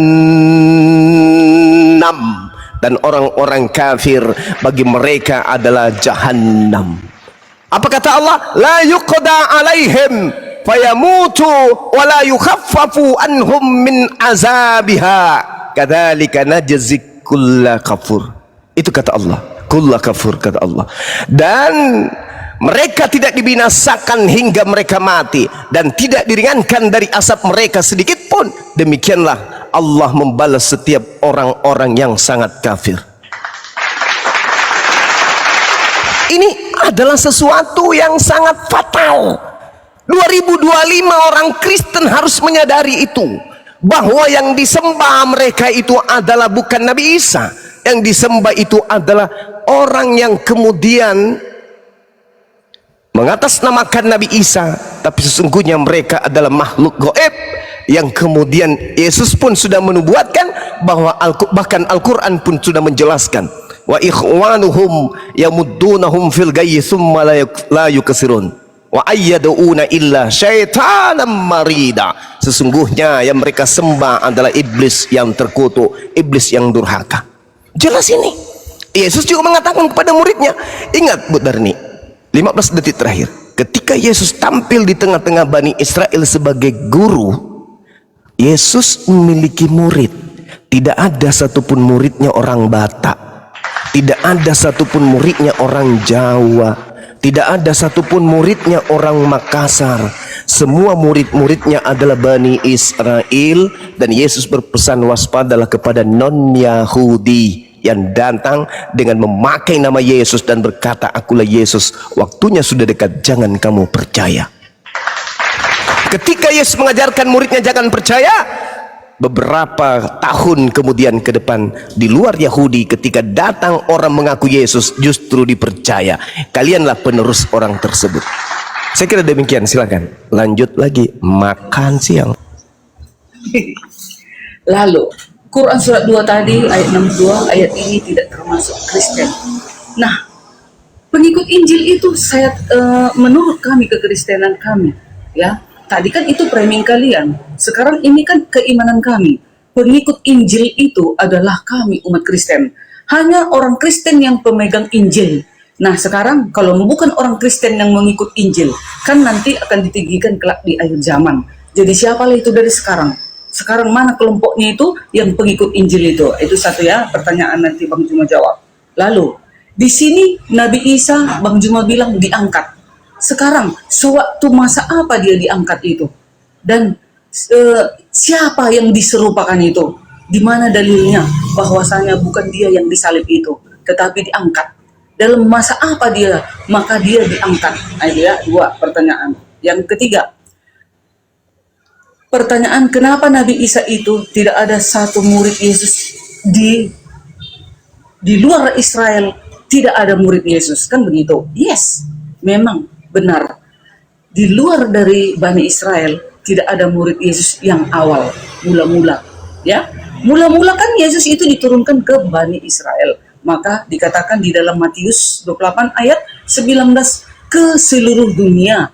Dan orang-orang kafir bagi mereka adalah jahannam. Apa kata Allah? La yuqda alaihim fayamutu wa la yukhaffafu anhum min azabiha kadzalika najzi kulla kafur. Itu kata Allah, kulla kafur, kata Allah. Dan mereka tidak dibinasakan hingga mereka mati, dan tidak diringankan dari asap mereka sedikit pun. Demikianlah Allah membalas setiap orang-orang yang sangat kafir. Ini adalah sesuatu yang sangat fatal. 2025 orang Kristen harus menyadari itu, bahwa yang disembah mereka itu adalah bukan Nabi Isa. Yang disembah itu adalah orang yang kemudian mengatasnamakan Nabi Isa, tapi sesungguhnya mereka adalah makhluk gaib yang kemudian Yesus pun sudah menubuatkan bahwa bahkan Al-Quran pun sudah menjelaskan, wa ikhwanuhum yamuddunahum fil gayyi thumma la yukasirun wa ayyaduna illa syaitanan marida. Sesungguhnya yang mereka sembah adalah iblis yang terkutuk, iblis yang durhaka. Jelas ini. Yesus juga mengatakan kepada muridnya, ingat Bu Darni, 15 detik terakhir, ketika Yesus tampil di tengah-tengah Bani Israel sebagai guru, Yesus memiliki murid. Tidak ada satupun muridnya orang Batak, tidak ada satupun muridnya orang Jawa, tidak ada satupun muridnya orang Makassar. Semua murid-muridnya adalah Bani Israel. Dan Yesus berpesan, waspadalah kepada non-Yahudi yang datang dengan memakai nama Yesus dan berkata, akulah Yesus, waktunya sudah dekat, jangan kamu percaya. Ketika Yesus mengajarkan muridnya jangan percaya, beberapa tahun kemudian ke depan, di luar Yahudi, ketika datang orang mengaku Yesus, justru dipercaya. Kalianlah penerus orang tersebut. Saya kira demikian. Silakan lanjut lagi makan siang. Lalu Quran surat 2 tadi ayat 62, ayat ini tidak termasuk Kristen. Nah, pengikut Injil itu saya menurut kami, kekristenan kami, ya. Tadi kan itu framing kalian. Sekarang ini kan keimanan kami. Pengikut Injil itu adalah kami umat Kristen. Hanya orang Kristen yang pemegang Injil. Nah sekarang kalau bukan orang Kristen yang mengikut Injil, kan nanti akan ditinggikan kelak di akhir zaman. Jadi siapalah itu dari sekarang? Sekarang mana kelompoknya itu yang pengikut Injil itu? Itu satu ya, pertanyaan nanti Bang Juma jawab. Lalu di sini Nabi Isa, Bang Juma bilang diangkat. Sekarang sewaktu masa apa dia diangkat itu? Dan siapa yang diserupakan itu? Di mana dalilnya bahwasanya bukan dia yang disalib itu, tetapi diangkat? Dalam masa apa dia? Maka dia diangkat. Nah, ya, dua pertanyaan. Yang ketiga, pertanyaan kenapa Nabi Isa itu tidak ada satu murid Yesus di luar Israel, tidak ada murid Yesus, kan begitu? Yes, memang benar. Di luar dari Bani Israel tidak ada murid Yesus yang awal, mula-mula, ya. Mula-mula kan Yesus itu diturunkan ke Bani Israel. Maka dikatakan di dalam Matius 28 ayat 19 ke seluruh dunia.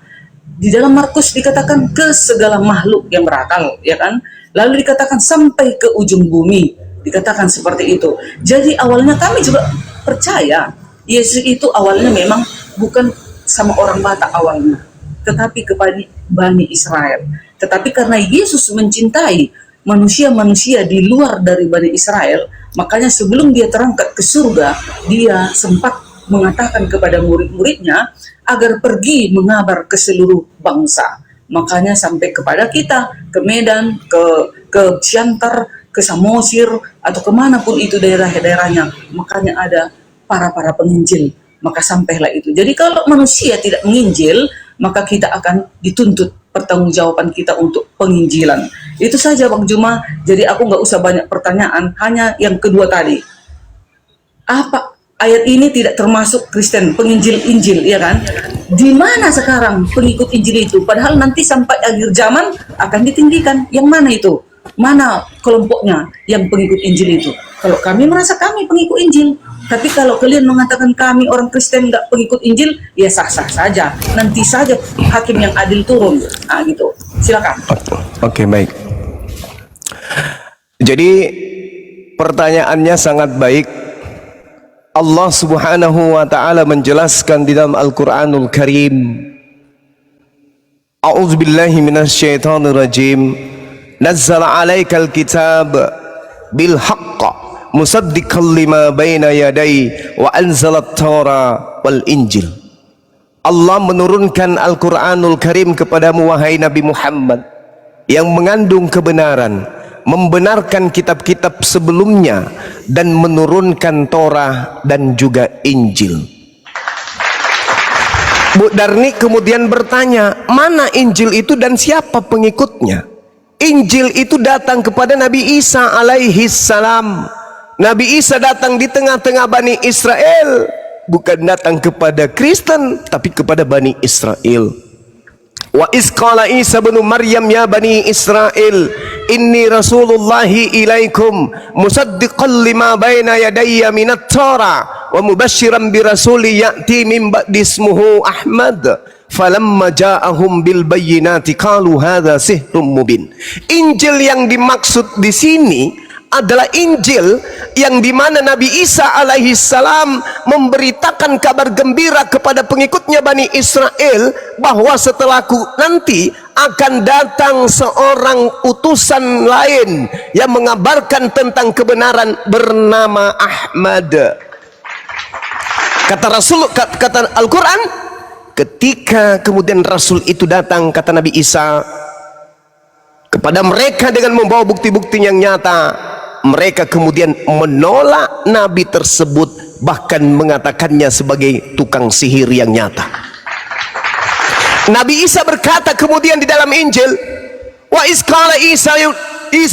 Di dalam Markus dikatakan ke segala makhluk yang berakal, ya kan? Lalu dikatakan sampai ke ujung bumi. Dikatakan seperti itu. Jadi awalnya kami juga percaya Yesus itu awalnya memang bukan sama orang Batak awalnya, tetapi kepada Bani Israel. Tetapi karena Yesus mencintai manusia-manusia di luar dari Bani Israel, makanya sebelum dia terangkat ke surga, dia sempat mengatakan kepada murid-muridnya agar pergi mengabar ke seluruh bangsa. Makanya sampai kepada kita, ke Medan, ke Siantar, ke Samosir, atau kemanapun itu daerah-daerahnya, makanya ada para penginjil. Maka sampailah itu. Jadi kalau manusia tidak menginjil, maka kita akan dituntut pertanggungjawaban kita untuk penginjilan. Itu saja Bang Juma. Jadi aku nggak usah banyak pertanyaan, hanya yang kedua tadi. Apa ayat ini tidak termasuk Kristen, penginjil Injil, ya kan? Di mana sekarang pengikut Injil itu? Padahal nanti sampai akhir zaman akan ditinggikan. Yang mana itu? Mana kelompoknya yang pengikut Injil itu? Kalau kami merasa kami pengikut Injil, tapi kalau kalian mengatakan kami orang Kristen nggak pengikut Injil, ya sah-sah saja. Nanti saja hakim yang adil turun. Nah gitu. Silakan. Oke, baik. Jadi pertanyaannya sangat baik. Allah Subhanahu wa ta'ala menjelaskan di dalam Al-Quranul Karim, A'udzubillahi minasyaitonirrajim, Nazzala 'alaikal kitab bil haqq musaddiqan lima baina yadayhi wa anzalat Taura wal Injil. Allah menurunkan Al-Quranul Karim kepadamu wahai Nabi Muhammad yang mengandung kebenaran, membenarkan kitab-kitab sebelumnya dan menurunkan Torah dan juga Injil. Bu Darni kemudian bertanya, mana Injil itu dan siapa pengikutnya? Injil itu datang kepada Nabi Isa alaihi salam. Nabi Isa datang di tengah-tengah Bani Israel, bukan datang kepada Kristen tapi kepada Bani Israel. Wa iz qala Isa bin Maryam ya Bani Israel inni rasulullahi ilaikum musaddiqan lima baina yadayya minat Torah wa mubashiran bi rasuli ya'ti min ba'di ismuhu Ahmad falamma ja'ahum bil bayyinati qalu hadza sihrun mubin. Injil yang dimaksud di sini adalah Injil yang dimana Nabi Isa alaihi salam memberitakan kabar gembira kepada pengikutnya Bani Israel bahwa setelahku nanti akan datang seorang utusan lain yang mengabarkan tentang kebenaran bernama Ahmad. Kata Al-Quran, ketika kemudian Rasul itu datang, kata Nabi Isa kepada mereka dengan membawa bukti-bukti yang nyata, mereka kemudian menolak Nabi tersebut, bahkan mengatakannya sebagai tukang sihir yang nyata. Nabi Isa berkata kemudian di dalam Injil, wa iz qala Isa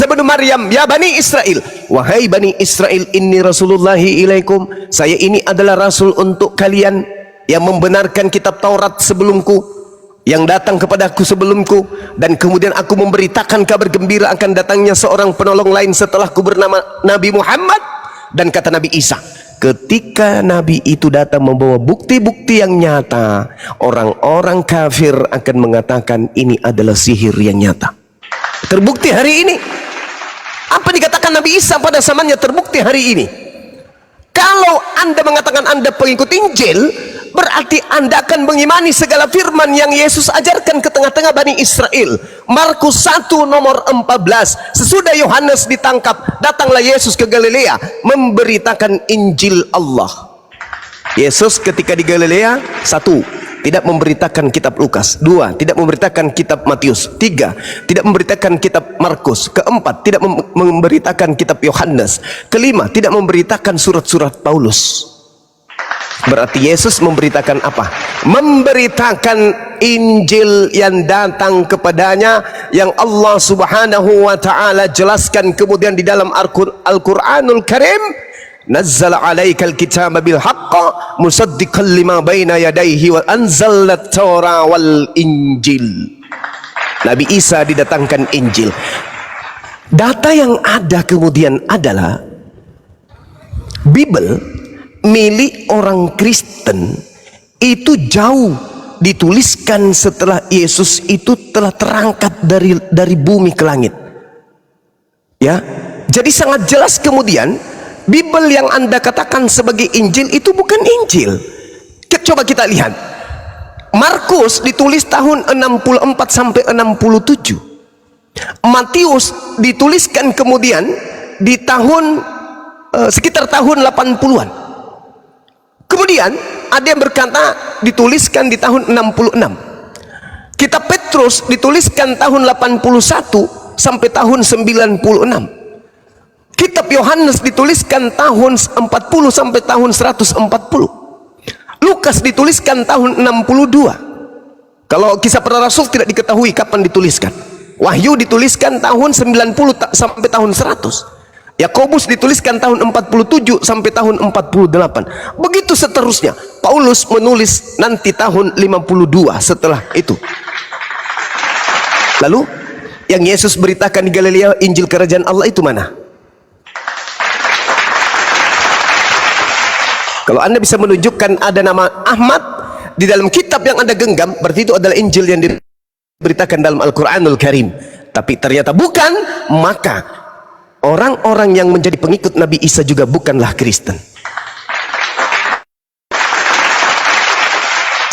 bin Maryam ya Bani Israel, wahai Bani Israel, inni rasulullahi ilaikum, saya ini adalah rasul untuk kalian yang membenarkan kitab Taurat sebelumku, yang datang kepadaku sebelumku, dan kemudian aku memberitakan kabar gembira akan datangnya seorang penolong lain setelahku bernama Nabi Muhammad. Dan kata Nabi Isa, ketika Nabi itu datang membawa bukti-bukti yang nyata, orang-orang kafir akan mengatakan ini adalah sihir yang nyata. Terbukti hari ini. Apa dikatakan Nabi Isa pada zamannya terbukti hari ini. Kalau Anda mengatakan Anda pengikut Injil, berarti Anda akan mengimani segala firman yang Yesus ajarkan ke tengah-tengah Bani Israel. Markus 1 nomor 14, sesudah Yohanes ditangkap, datanglah Yesus ke Galilea memberitakan Injil Allah. Yesus ketika di Galilea, 1, tidak memberitakan kitab Lukas. 2, tidak memberitakan kitab Matius. 3, tidak memberitakan kitab Markus. 4, tidak memberitakan kitab Yohanes. 5, tidak memberitakan surat-surat Paulus. Berarti Yesus memberitakan apa? Memberitakan Injil yang datang kepadanya, yang Allah Subhanahu wa ta'ala jelaskan kemudian di dalam Al-Quranul Karim, Nazzala 'alaikal kitaba bil haqq musaddiqan lima baina yadayhi wa anzalna Taura wal Injil. Nabi Isa didatangkan Injil. Data yang ada kemudian adalah Bible milik orang Kristen itu jauh dituliskan setelah Yesus itu telah terangkat dari bumi ke langit. Ya, jadi sangat jelas kemudian Bible yang Anda katakan sebagai Injil itu bukan Injil. Coba kita lihat Markus ditulis tahun 64 sampai 67. Matius dituliskan kemudian di tahun sekitar tahun 80-an. Kemudian ada yang berkata dituliskan di tahun 66. Kitab Petrus dituliskan tahun 81 sampai tahun 96. Kitab Yohanes dituliskan tahun 40 sampai tahun 140. Lukas dituliskan tahun 62. Kalau Kisah Para Rasul tidak diketahui kapan dituliskan. Wahyu dituliskan tahun 90 sampai tahun 100. Yakobus dituliskan tahun 47 sampai tahun 48. Begitu seterusnya. Paulus menulis nanti tahun 52 setelah itu. Lalu yang Yesus beritakan di Galilea, Injil Kerajaan Allah itu mana? Kalau Anda bisa menunjukkan ada nama Ahmad di dalam kitab yang Anda genggam, berarti itu adalah Injil yang diberitakan dalam Al-Quranul Karim. Tapi ternyata bukan, maka orang-orang yang menjadi pengikut Nabi Isa juga bukanlah Kristen.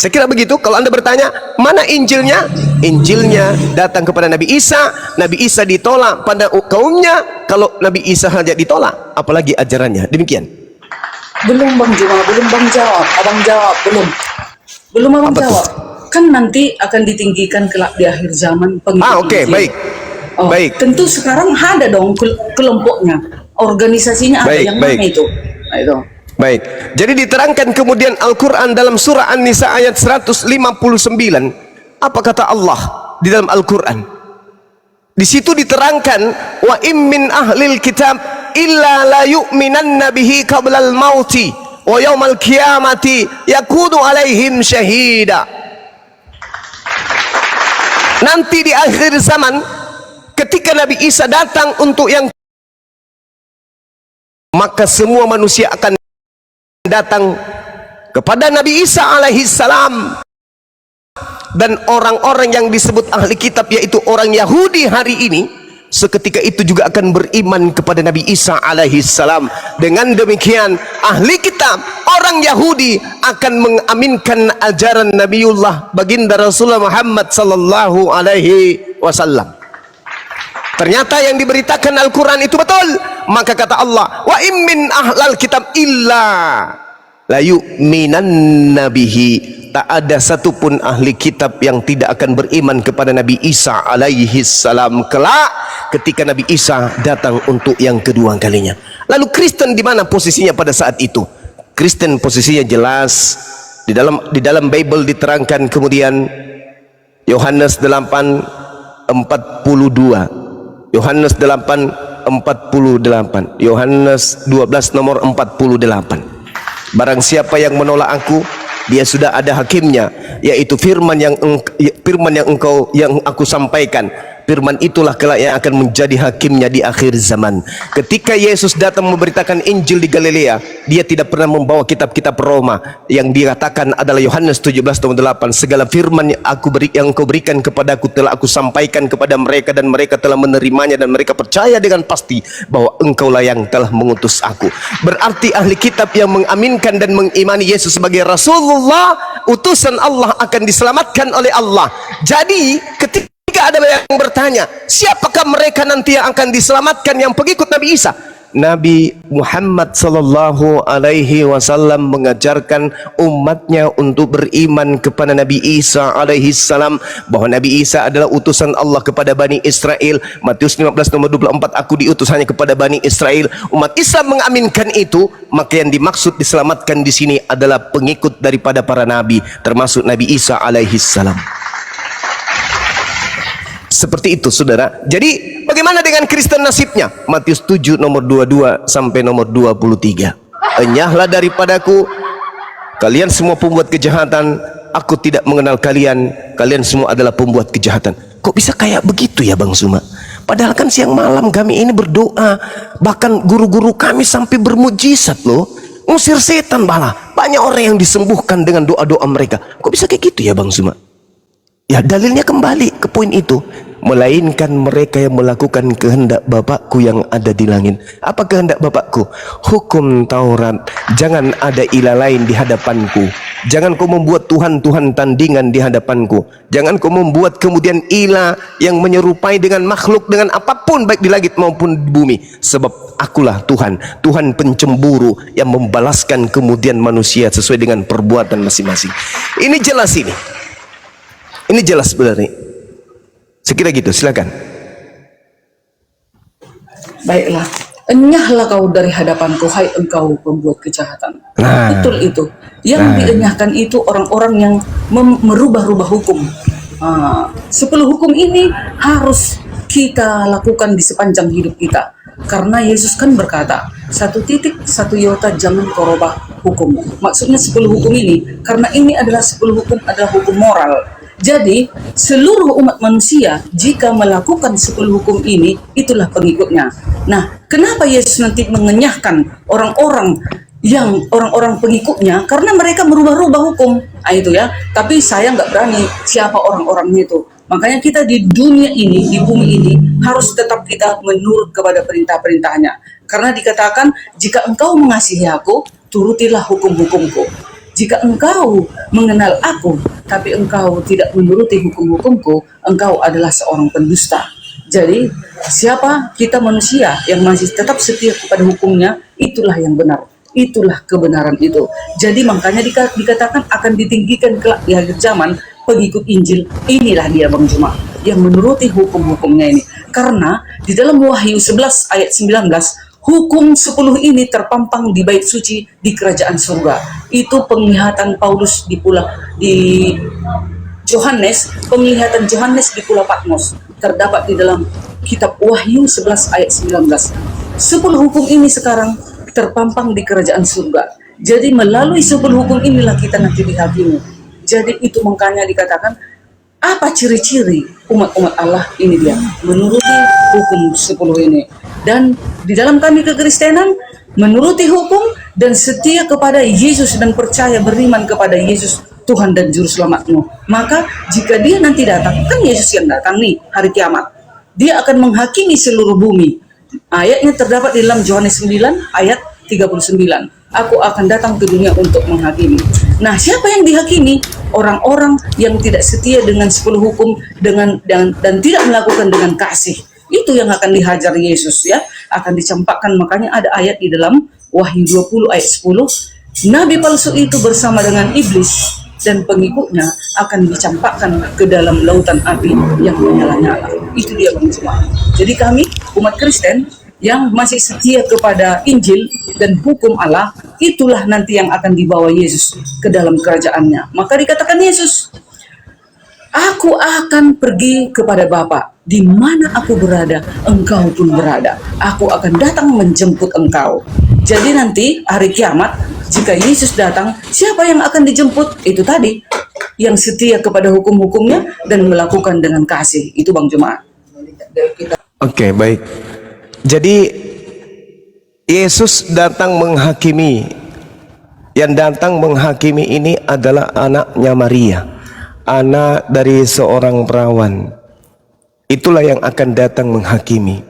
Saya kira begitu. Kalau Anda bertanya, mana Injilnya? Injilnya datang kepada Nabi Isa. Nabi Isa ditolak pada kaumnya. Kalau Nabi Isa saja ditolak, apalagi ajarannya. Demikian. Belum Bang Juma, belum Bang jawab. Abang jawab, belum. Belum Abang Apa jawab. Kan nanti akan ditinggikan kelak di akhir zaman pengikut Oke, Injil. baik. Oh, Baik. Tentu sekarang ada dong kelompoknya. Organisasinya ada Baik, yang baik. mana itu? Nah, itu. Baik. Jadi diterangkan kemudian Al-Quran dalam surah An-Nisa ayat 159. Apa kata Allah di dalam Al-Quran? Di situ diterangkan, wa im min ahlil kitab illa la yu'minanna bihi qablal mauti wa yaumal qiyamati yakunu alaihim syahida. Nanti di akhir zaman ketika Nabi Isa datang untuk yang, maka semua manusia akan datang kepada Nabi Isa alaihi salam, dan orang-orang yang disebut ahli kitab yaitu orang Yahudi hari ini seketika itu juga akan beriman kepada Nabi Isa alaihi salam. Dengan demikian ahli kitab orang Yahudi akan mengaminkan ajaran Nabiullah baginda Rasulullah Muhammad sallallahu alaihi wasallam. Ternyata yang diberitakan Al-Quran itu betul. Maka kata Allah, wa im min ahlal kitab illa la yu'minanna bihi. Tak ada satupun ahli kitab yang tidak akan beriman kepada Nabi Isa alaihi salam kelak ketika Nabi Isa datang untuk yang kedua kalinya. Lalu Kristen di mana posisinya pada saat itu? Kristen posisinya jelas di dalam Bible diterangkan kemudian Yohanes 8:42. Yohanes 8:48. Yohanes 12 nomor 48. Barang siapa yang menolak aku, dia sudah ada hakimnya, yaitu firman yang aku sampaikan. Firman itulah kelak yang akan menjadi hakimnya di akhir zaman. Ketika Yesus datang memberitakan Injil di Galilea, dia tidak pernah membawa kitab-kitab Roma. Yang dikatakan adalah Yohanes 17:8. Segala firman yang engkau berikan kepadaku telah aku sampaikan kepada mereka, dan mereka telah menerimanya, dan mereka percaya dengan pasti bahwa engkaulah yang telah mengutus aku. Berarti ahli kitab yang mengaminkan dan mengimani Yesus sebagai Rasulullah, utusan Allah, akan diselamatkan oleh Allah. Jadi ketika ada yang bertanya, siapakah mereka nanti yang akan diselamatkan yang pengikut Nabi Isa? Nabi Muhammad sallallahu alaihi wasallam mengajarkan umatnya untuk beriman kepada Nabi Isa alaihi salam, bahwa Nabi Isa adalah utusan Allah kepada Bani Israel. Matius 15 nomor 24, aku diutus hanya kepada Bani Israel. Umat Islam mengaminkan itu, maka yang dimaksud diselamatkan di sini adalah pengikut daripada para nabi, termasuk Nabi Isa alaihi salam. Seperti itu saudara. Jadi bagaimana dengan Kristen nasibnya? Matius 7 nomor 22 sampai nomor 23. Enyahlah daripadaku kalian semua pembuat kejahatan, aku tidak mengenal kalian, kalian semua adalah pembuat kejahatan. Kok bisa kayak begitu ya Bang Suma? Padahal kan siang malam kami ini berdoa, bahkan guru-guru kami sampai bermujizat loh, ngusir setan malah. Banyak orang yang disembuhkan dengan doa-doa mereka. Kok bisa kayak gitu ya Bang Suma? Ya dalilnya kembali ke poin itu. melainkan mereka yang melakukan kehendak Bapakku yang ada di langit. Apa kehendak Bapakku? Hukum Taurat. Jangan ada ilah lain di hadapanku. Jangan kau membuat Tuhan-Tuhan tandingan di hadapanku. Jangan kau membuat kemudian ilah yang menyerupai dengan makhluk, dengan apapun baik di langit maupun di bumi. Sebab akulah Tuhan, Tuhan pencemburu yang membalaskan kemudian manusia sesuai dengan perbuatan masing-masing. Ini jelas ini. Ini jelas sebenarnya. Sekira gitu, silakan. Baiklah, enyahlah kau dari hadapanku, hai engkau pembuat kejahatan. Nah. Betul itu. Yang dienyahkan itu orang-orang yang merubah-rubah hukum. 10 hukum ini harus kita lakukan di sepanjang hidup kita. Karena Yesus kan berkata, 1 titik 1 iota jangan kau rubah hukum. Maksudnya 10 hukum ini, karena ini adalah 10 hukum adalah hukum moral. Jadi seluruh umat manusia jika melakukan 10 hukum ini, itulah pengikutnya. Nah, kenapa Yesus nanti mengenyahkan orang-orang pengikutnya? Karena mereka merubah-rubah hukum. Itu ya. Tapi saya nggak berani siapa orang-orangnya itu. Makanya kita di dunia ini, di bumi ini, harus tetap kita menurut kepada perintah-perintahnya. Karena dikatakan, jika engkau mengasihi aku, turutilah hukum-hukumku. Jika engkau mengenal aku, tapi engkau tidak menuruti hukum-hukumku, engkau adalah seorang pendusta. Jadi, siapa kita manusia yang masih tetap setia kepada hukumnya, itulah yang benar. Itulah kebenaran itu. Jadi makanya dikatakan akan ditinggikan kelak di akhir zaman pengikut Injil. Inilah dia Bang Juma, yang menuruti hukum-hukumnya ini. Karena di dalam Wahyu 11 ayat 19, hukum 10 ini terpampang di bait suci di kerajaan surga. Itu penglihatan Paulus di Yohanes, penglihatan Yohanes di Pulau Patmos. Terdapat di dalam kitab Wahyu 11 ayat 19. 10 hukum ini sekarang terpampang di kerajaan surga. Jadi melalui 10 hukum inilah kita nanti dihakimi. Jadi itu makanya dikatakan, apa ciri-ciri umat-umat Allah ini dia menuruti hukum 10 ini. Dan di dalam kami kekristenan, menuruti hukum dan setia kepada Yesus dan percaya beriman kepada Yesus Tuhan dan Juru Selamatmu. Maka jika dia nanti datang, kan Yesus yang datang nih hari kiamat, dia akan menghakimi seluruh bumi. Ayatnya terdapat di dalam Yohanes 9 ayat 39. Aku akan datang ke dunia untuk menghakimi. Nah, siapa yang dihakimi? Orang-orang yang tidak setia dengan 10 hukum dan tidak melakukan dengan kasih. Itu yang akan dihajar Yesus ya, akan dicampakkan. Makanya ada ayat di dalam Wahyu 20 ayat 10, nabi palsu itu bersama dengan iblis dan pengikutnya akan dicampakkan ke dalam lautan api yang menyala-nyala. Itu dia Bang Juma. Jadi kami umat Kristen yang masih setia kepada Injil dan hukum Allah, itulah nanti yang akan dibawa Yesus ke dalam kerajaannya. Maka dikatakan Yesus, aku akan pergi kepada Bapa, di mana aku berada, engkau pun berada. Aku akan datang menjemput engkau. Jadi nanti hari kiamat, jika Yesus datang, siapa yang akan dijemput? Itu tadi, yang setia kepada hukum-hukumnya dan melakukan dengan kasih. Itu Bang Jemaat. Oke, baik. Jadi Yesus datang menghakimi. Yang datang menghakimi ini adalah anaknya Maria, anak dari seorang perawan. Itulah yang akan datang menghakimi.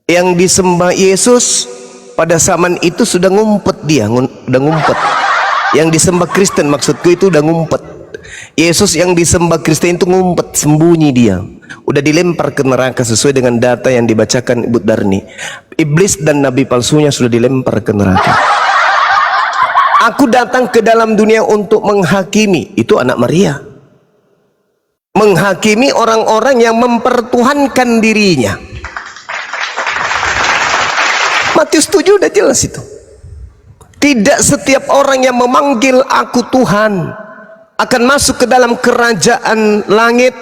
Yang disembah Yesus pada zaman itu sudah ngumpet dia, udah ngumpet. Yang disembah Kristen maksudku itu udah ngumpet. Yesus yang disembah Kristen itu ngumpet, sembunyi dia. Udah dilempar ke neraka sesuai dengan data yang dibacakan Ibu Darni. Iblis dan nabi palsunya sudah dilempar ke neraka. Aku datang ke dalam dunia untuk menghakimi. Itu anak Maria. Menghakimi orang-orang yang mempertuhankan dirinya. Matius 7 udah jelas itu. Tidak setiap orang yang memanggil aku Tuhan akan masuk ke dalam kerajaan langit,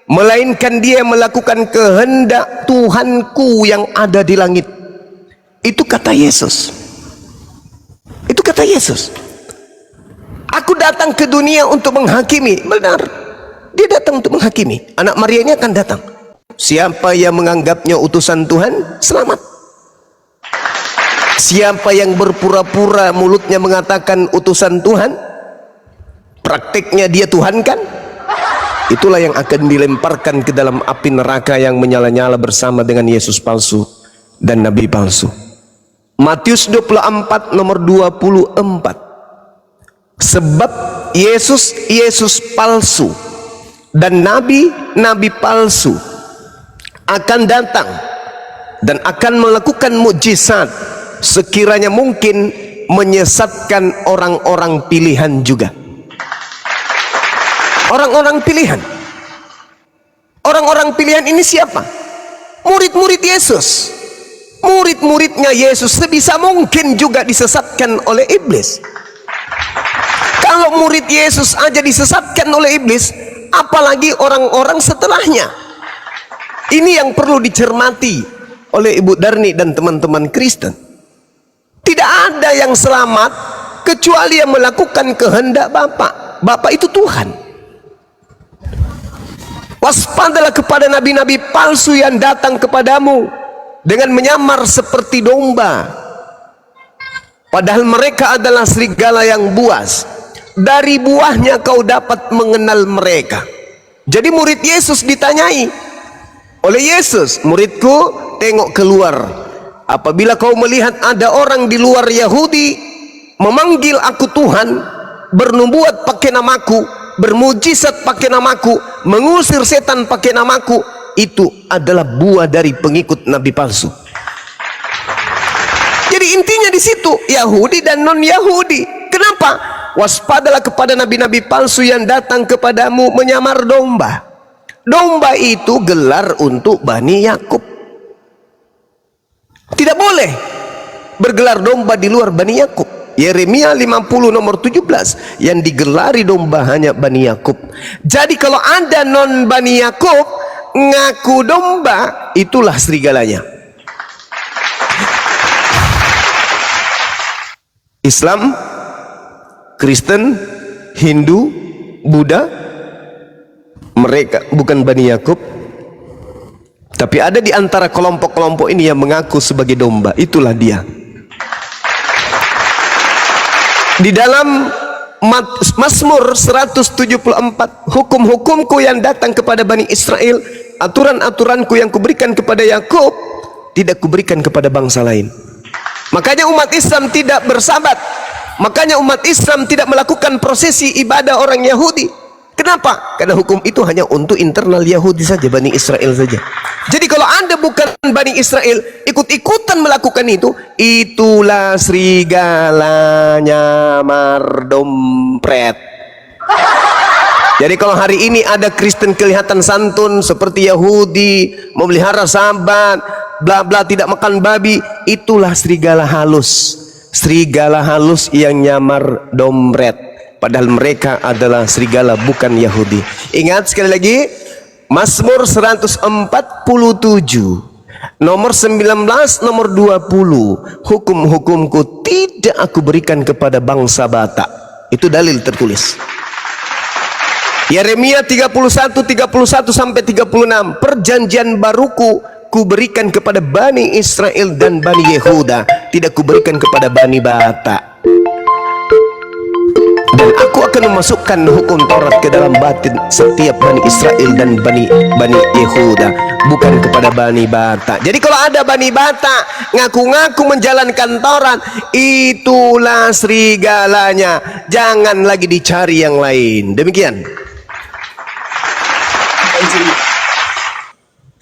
melainkan dia yang melakukan kehendak Tuhanku yang ada di langit. Itu kata Yesus. Itu kata Yesus. Aku datang ke dunia untuk menghakimi. Benar, dia datang untuk menghakimi. Anak Maria ini akan datang. Siapa yang menganggapnya utusan Tuhan, selamat. Siapa yang berpura-pura mulutnya mengatakan utusan Tuhan, praktiknya dia Tuhan kan, itulah yang akan dilemparkan ke dalam api neraka yang menyala-nyala bersama dengan Yesus palsu dan nabi palsu. Matius 24 nomor 24. Sebab Yesus palsu dan nabi palsu akan datang dan akan melakukan mukjizat sekiranya mungkin, menyesatkan orang-orang pilihan juga. Orang-orang pilihan. Orang-orang pilihan ini siapa? Murid-murid Yesus. Murid-muridnya Yesus sebisa mungkin juga disesatkan oleh iblis. Kalau murid Yesus aja disesatkan oleh iblis, apalagi orang-orang setelahnya. Ini yang perlu dicermati oleh Ibu Darni dan teman-teman Kristen. Tidak ada yang selamat kecuali yang melakukan kehendak Bapa. Bapa itu Tuhan. Waspadalah kepada nabi-nabi palsu yang datang kepadamu dengan menyamar seperti domba, padahal mereka adalah serigala yang buas. Dari buahnya kau dapat mengenal mereka. Jadi murid Yesus ditanyai oleh Yesus, muridku, tengok keluar. Apabila kau melihat ada orang di luar Yahudi memanggil aku Tuhan, bernubuat pakai namaku, bermujizat pakai namaku, mengusir setan pakai namaku, itu adalah buah dari pengikut nabi palsu. Jadi intinya di situ Yahudi dan non Yahudi. Kenapa? Waspadalah kepada nabi-nabi palsu yang datang kepadamu menyamar domba. Domba itu gelar untuk Bani Yakub. Tidak boleh bergelar domba di luar Bani Yakub. Yeremia 50 nomor 17, yang digelari domba hanya Bani Yakub. Jadi kalau ada non Bani Yakub ngaku domba, itulah serigalanya. Islam, Kristen, Hindu, Buddha, mereka bukan Bani Yakub. Tapi ada di antara kelompok-kelompok ini yang mengaku sebagai domba. Itulah dia. Di dalam Mazmur 174, hukum-hukumku yang datang kepada Bani Israel, aturan-aturanku yang kuberikan kepada Yakub, tidak kuberikan kepada bangsa lain. Makanya umat Islam tidak bersabat. Makanya umat Islam tidak melakukan prosesi ibadah orang Yahudi. Kenapa? Karena hukum itu hanya untuk internal Yahudi saja, Bani Israel saja. Jadi kalau Anda bukan Bani Israel, ikut-ikutan melakukan itu, itulah serigalanya mardompret. Jadi kalau hari ini ada Kristen kelihatan santun seperti Yahudi, memelihara sabat, bla bla, tidak makan babi, itulah serigala halus. Serigala halus yang nyamar dompret. Padahal mereka adalah serigala, bukan Yahudi. Ingat sekali lagi, Mazmur 147 nomor 19 nomor 20, hukum-hukumku tidak aku berikan kepada bangsa Batak. Itu dalil tertulis. Yeremia 31 sampai 36, perjanjian baruku ku berikan kepada Bani Israel dan Bani Yehuda, tidak ku berikan kepada Bani Batak. Dan aku akan memasukkan hukum Taurat ke dalam batin setiap Bani Israel dan Bani Yehuda, bukan kepada Bani Batak. Jadi kalau ada Bani Batak ngaku-ngaku menjalankan Taurat, itulah serigalanya. Jangan lagi dicari yang lain. Demikian.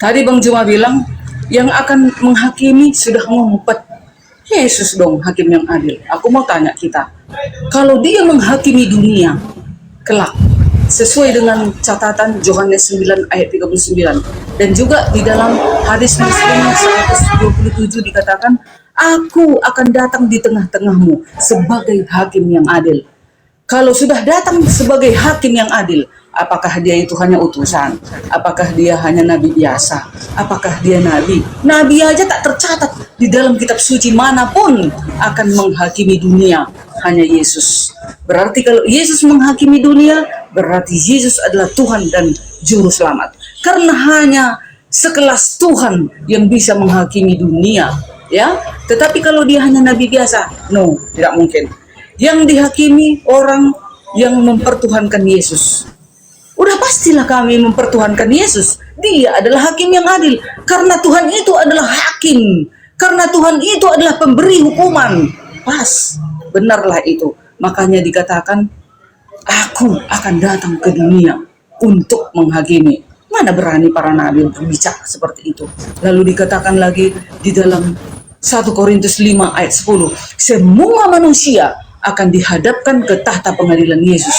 Tadi Bang Juma bilang yang akan menghakimi sudah ngumpet. Yesus dong hakim yang adil. Aku mau tanya kita, kalau dia menghakimi dunia kelak sesuai dengan catatan Yohanes 9 ayat 39, dan juga di dalam hadis Muslim 127 dikatakan, aku akan datang di tengah-tengahmu sebagai hakim yang adil. Kalau sudah datang sebagai hakim yang adil, apakah dia itu hanya utusan? Apakah dia hanya nabi biasa? Apakah dia nabi? Nabi aja tak tercatat di dalam kitab suci manapun akan menghakimi dunia, hanya Yesus. Berarti kalau Yesus menghakimi dunia, berarti Yesus adalah Tuhan dan Juru Selamat. Karena hanya sekelas Tuhan yang bisa menghakimi dunia, ya. Tetapi kalau dia hanya nabi biasa, no, tidak mungkin. Yang dihakimi orang yang mempertuhankan Yesus. udah pastilah kami mempertuhankan Yesus. Dia adalah hakim yang adil. Karena Tuhan itu adalah hakim. Karena Tuhan itu adalah pemberi hukuman. Pas, benarlah itu. Makanya dikatakan, aku akan datang ke dunia untuk menghakimi. Mana berani para nabi untuk bicara seperti itu. Lalu dikatakan lagi di dalam 1 Korintus 5 ayat 10, semua manusia akan dihadapkan ke tahta pengadilan Yesus.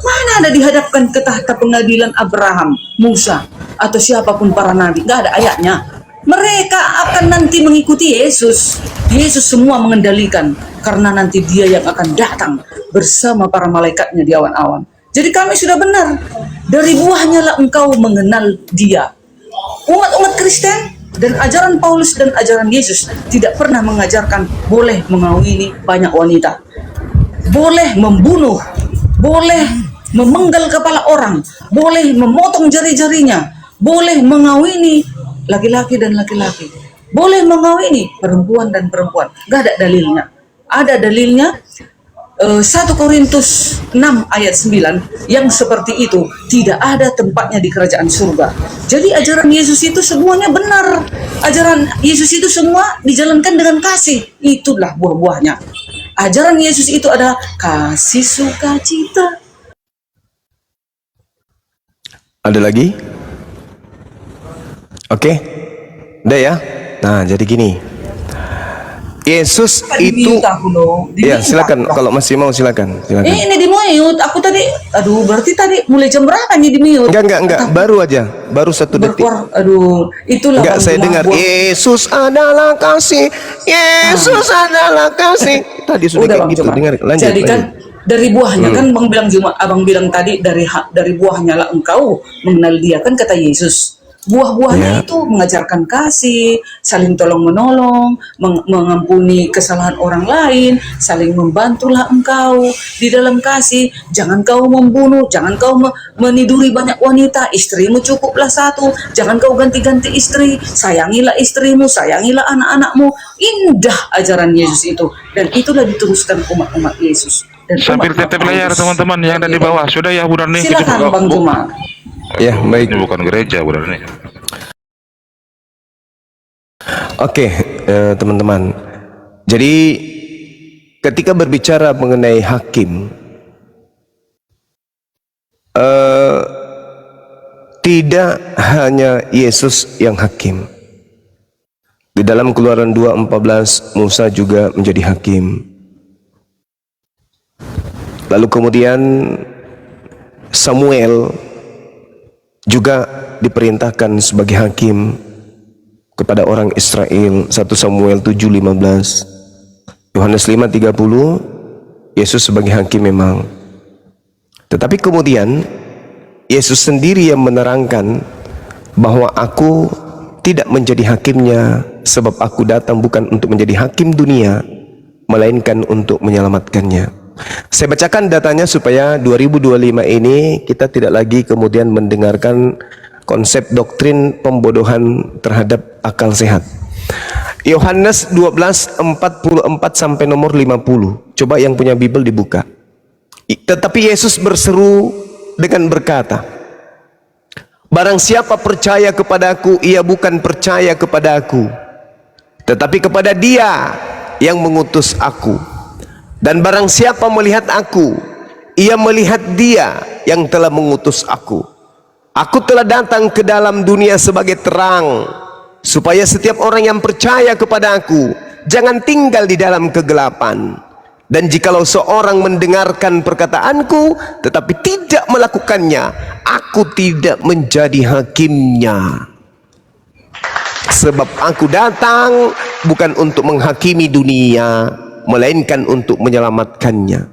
Mana ada dihadapkan ke tahta pengadilan Abraham, Musa, atau siapapun para nabi? Gak ada ayatnya. Mereka akan nanti mengikuti Yesus. Yesus semua mengendalikan, karena nanti dia yang akan datang bersama para malaikatnya di awan-awan. Jadi kami sudah benar. Dari buahnya lah engkau mengenal dia. Umat-umat Kristen dan ajaran Paulus dan ajaran Yesus tidak pernah mengajarkan boleh mengawini banyak wanita, boleh membunuh, boleh memenggal kepala orang, boleh memotong jari-jarinya, boleh mengawini laki-laki dan laki-laki, boleh mengawini perempuan dan perempuan. Gak ada dalilnya. Ada dalilnya 1 Korintus 6 ayat 9 yang seperti itu tidak ada tempatnya di kerajaan surga. Jadi ajaran Yesus itu semuanya benar. Ajaran Yesus itu semua dijalankan dengan kasih. Itulah buah-buahnya. Ajaran Yesus itu adalah kasih, sukacita. Ada lagi? Oke. Udah ya. Nah, jadi gini. Yesus itu, ya silakan, kalau masih mau silakan. Ini di mute. Aku tadi, aduh, berarti tadi mulai jam berapa nih di mute? Enggak, baru aja, baru 1 detik. Aduh, itulah. Enggak, saya dengar Yesus adalah kasih, Yesus adalah kasih. Tadi sudah kayak gitu, dengar. Lanjut. Jadi kan dari buahnya kan abang bilang tadi dari buahnya lah engkau mengenal dia, kan kata Yesus. Buah-buahnya itu mengajarkan kasih, saling tolong-menolong, mengampuni kesalahan orang lain, saling membantulah engkau di dalam kasih. Jangan kau membunuh, jangan kau meniduri banyak wanita, istrimu cukuplah satu, jangan kau ganti-ganti istri, sayangilah istrimu, sayangilah anak-anakmu. Indah ajaran Yesus itu, dan itulah diteruskan umat-umat Yesus. Dan sambil titip layar teman-teman yang ada di bawah. Sudah ya Bu Darni? Silakan Bang Juma. Ya, baik. Ini bukan gereja Bu Darni. Oke, teman-teman. Jadi ketika berbicara mengenai hakim, tidak hanya Yesus yang hakim. Di dalam Keluaran 2:14 Musa juga menjadi hakim. Lalu kemudian Samuel juga diperintahkan sebagai hakim kepada orang Israel. 1 Samuel 7:15, Yohanes 5:30, Yesus sebagai hakim memang. Tetapi kemudian Yesus sendiri yang menerangkan bahwa aku tidak menjadi hakimnya, sebab aku datang bukan untuk menjadi hakim dunia, melainkan untuk menyelamatkannya. Saya bacakan datanya supaya 2025 ini kita tidak lagi kemudian mendengarkan konsep doktrin pembodohan terhadap akal sehat. Yohanes 12:44 sampai nomor 50. Coba yang punya Bible dibuka. Tetapi Yesus berseru dengan berkata, barang siapa percaya kepadaku, ia bukan percaya kepada aku, tetapi kepada Dia yang mengutus aku. Dan barang siapa melihat aku, ia melihat Dia yang telah mengutus aku. Aku telah datang ke dalam dunia sebagai terang, supaya setiap orang yang percaya kepada aku jangan tinggal di dalam kegelapan. Dan jikalau seorang mendengarkan perkataanku tetapi tidak melakukannya, aku tidak menjadi hakimnya. Sebab aku datang bukan untuk menghakimi dunia, melainkan untuk menyelamatkannya.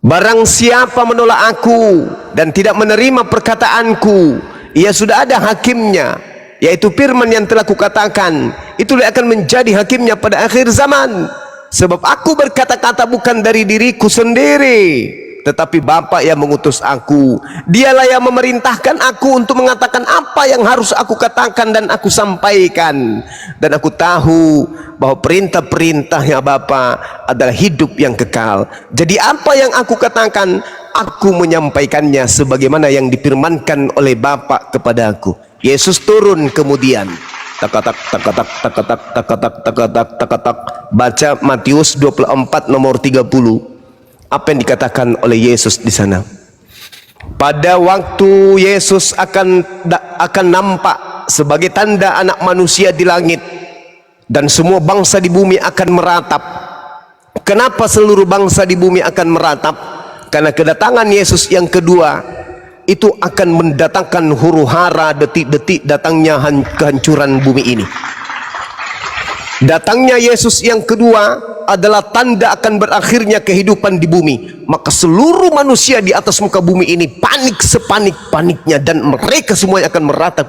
Barang siapa menolak aku dan tidak menerima perkataanku, ia sudah ada hakimnya, yaitu firman yang telah kukatakan. Itulah akan menjadi hakimnya pada akhir zaman. Sebab aku berkata-kata bukan dari diriku sendiri, tetapi Bapa yang mengutus aku. Dialah yang memerintahkan aku untuk mengatakan apa yang harus aku katakan dan aku sampaikan. Dan aku tahu bahwa perintah-perintahnya Bapa adalah hidup yang kekal. Jadi apa yang aku katakan, aku menyampaikannya sebagaimana yang difirmankan oleh Bapa kepada aku. Yesus turun kemudian. Takatak takatak takatak takatak takatak takatak. Baca Matius 24 nomor 30. Apa yang dikatakan oleh Yesus di sana? Pada waktu Yesus akan nampak sebagai tanda anak manusia di langit, dan semua bangsa di bumi akan meratap. Kenapa seluruh bangsa di bumi akan meratap? Karena kedatangan Yesus yang kedua itu akan mendatangkan huru-hara, detik-detik datangnya kehancuran bumi ini. Datangnya Yesus yang kedua adalah tanda akan berakhirnya kehidupan di bumi. Maka seluruh manusia di atas muka bumi ini panik sepanik-paniknya, dan mereka semuanya akan meratap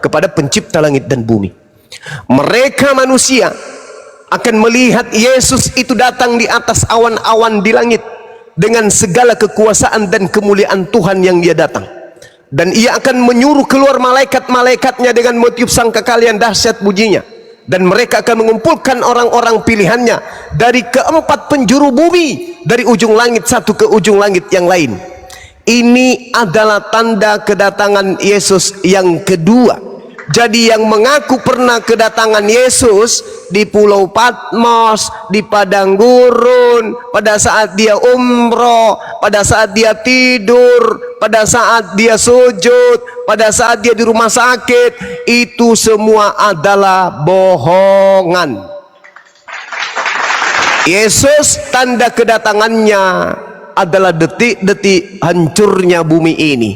kepada pencipta langit dan bumi. Mereka manusia akan melihat Yesus itu datang di atas awan-awan di langit dengan segala kekuasaan dan kemuliaan Tuhan yang dia datang. Dan ia akan menyuruh keluar malaikat-malaikatnya dengan meniup sangkakala yang dahsyat bunyinya. Dan mereka akan mengumpulkan orang-orang pilihannya dari keempat penjuru bumi, dari ujung langit satu ke ujung langit yang lain. Ini adalah tanda kedatangan Yesus yang kedua. Jadi yang mengaku pernah kedatangan Yesus di Pulau Patmos, di padang gurun, pada saat dia umroh, pada saat dia tidur, pada saat dia sujud, pada saat dia di rumah sakit, itu semua adalah bohongan. Yesus tanda kedatangannya adalah detik-detik hancurnya bumi ini.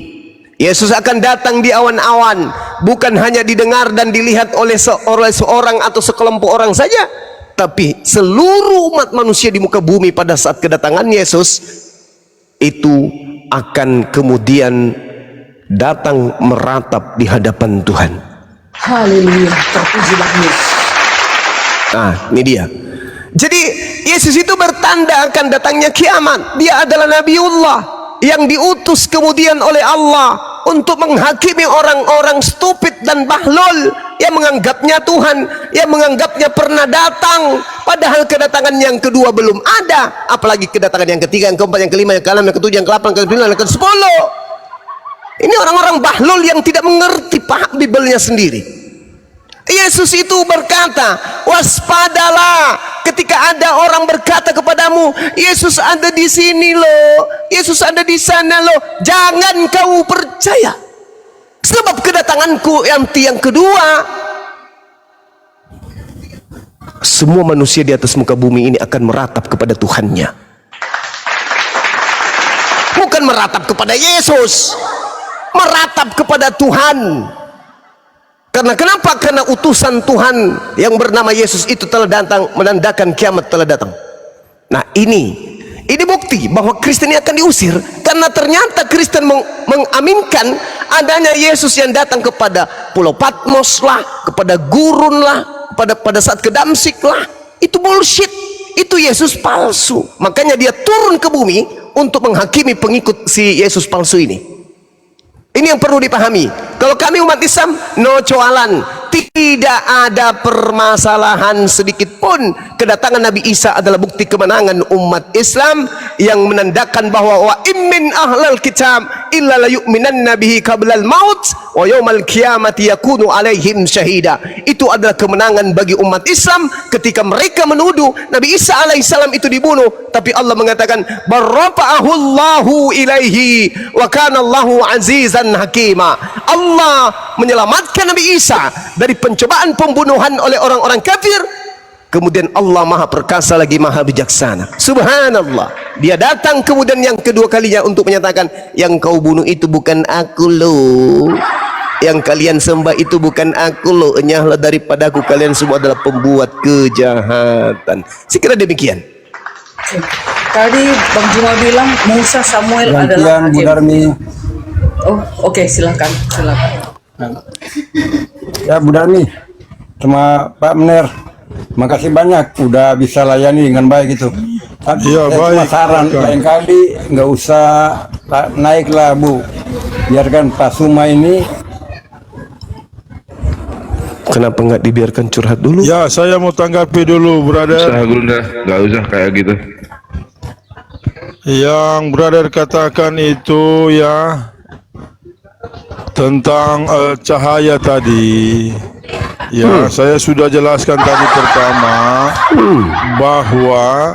Yesus akan datang di awan-awan, bukan hanya didengar dan dilihat oleh seorang atau sekelompok orang saja, tapi seluruh umat manusia di muka bumi pada saat kedatangan Yesus itu akan kemudian datang meratap di hadapan Tuhan. Haleluya, terpujilah Yesus. Nah, ini dia. Jadi Yesus itu bertanda akan datangnya kiamat. Dia adalah Nabiullah yang diutus kemudian oleh Allah untuk menghakimi orang-orang stupid dan bahlul yang menganggapnya Tuhan, yang menganggapnya pernah datang, padahal kedatangan yang kedua belum ada, apalagi kedatangan yang ketiga, yang keempat, yang kelima, yang keenam, yang ketujuh, yang ke-8, ke-9, yang ke-10. Ini orang-orang bahlul yang tidak mengerti paham Bibelnya sendiri. Yesus itu berkata, waspadalah ketika ada orang berkata kepadamu, Yesus ada di sini loh, Yesus ada di sana loh, jangan kau percaya, sebab kedatanganku yang kedua, semua manusia di atas muka bumi ini akan meratap kepada Tuhannya, bukan meratap kepada Yesus, meratap kepada Tuhan. Karena kenapa? Karena utusan Tuhan yang bernama Yesus itu telah datang menandakan kiamat telah datang. Nah, ini bukti bahwa Kristen ini akan diusir, karena ternyata Kristen mengaminkan adanya Yesus yang datang kepada Pulau Patmos lah, kepada gurun lah, pada saat ke Damsik lah. Itu bullshit, itu Yesus palsu. Makanya dia turun ke bumi untuk menghakimi pengikut si Yesus palsu ini. Ini yang perlu dipahami. Kalau kami umat Islam, no coalan, tidak ada permasalahan sedikit pun. Kedatangan Nabi Isa adalah bukti kemenangan umat Islam yang menandakan bahwa wa immin ahlal kitab illa la yu'minanna bihi qablal maut wa yaumal qiyamati yakunu alaihim syahida. Itu adalah kemenangan bagi umat Islam ketika mereka menuduh Nabi Isa alaihissalam itu dibunuh, tapi Allah mengatakan barrafa'ahullahu ilaihi wa kana Allahu azizan hakima. Allah menyelamatkan Nabi Isa dari pencobaan pembunuhan oleh orang-orang kafir. Kemudian Allah maha perkasa lagi maha bijaksana. Subhanallah. Dia datang kemudian yang kedua kalinya untuk menyatakan, yang kau bunuh itu bukan aku loh, yang kalian sembah itu bukan aku loh, enyahlah daripadaku, kalian semua adalah pembuat kejahatan. Sekira demikian. Tadi Bang Juma bilang Musa Samuel adalah Bu Darmi. Oh, oke, silakan. Ya Bu Darmi sama Pak Mener, makasih banyak udah bisa layani dengan baik itu. Iya, Cuma baik. saran, lain kali nggak usah naiklah Bu. Biarkan Pak Suma ini. Kenapa nggak dibiarkan curhat dulu? Ya, saya mau tanggapi dulu, brother. Usah guru dah, nggak usah kayak gitu. Yang brother katakan itu ya tentang cahaya tadi. Ya, saya sudah jelaskan tadi pertama bahwa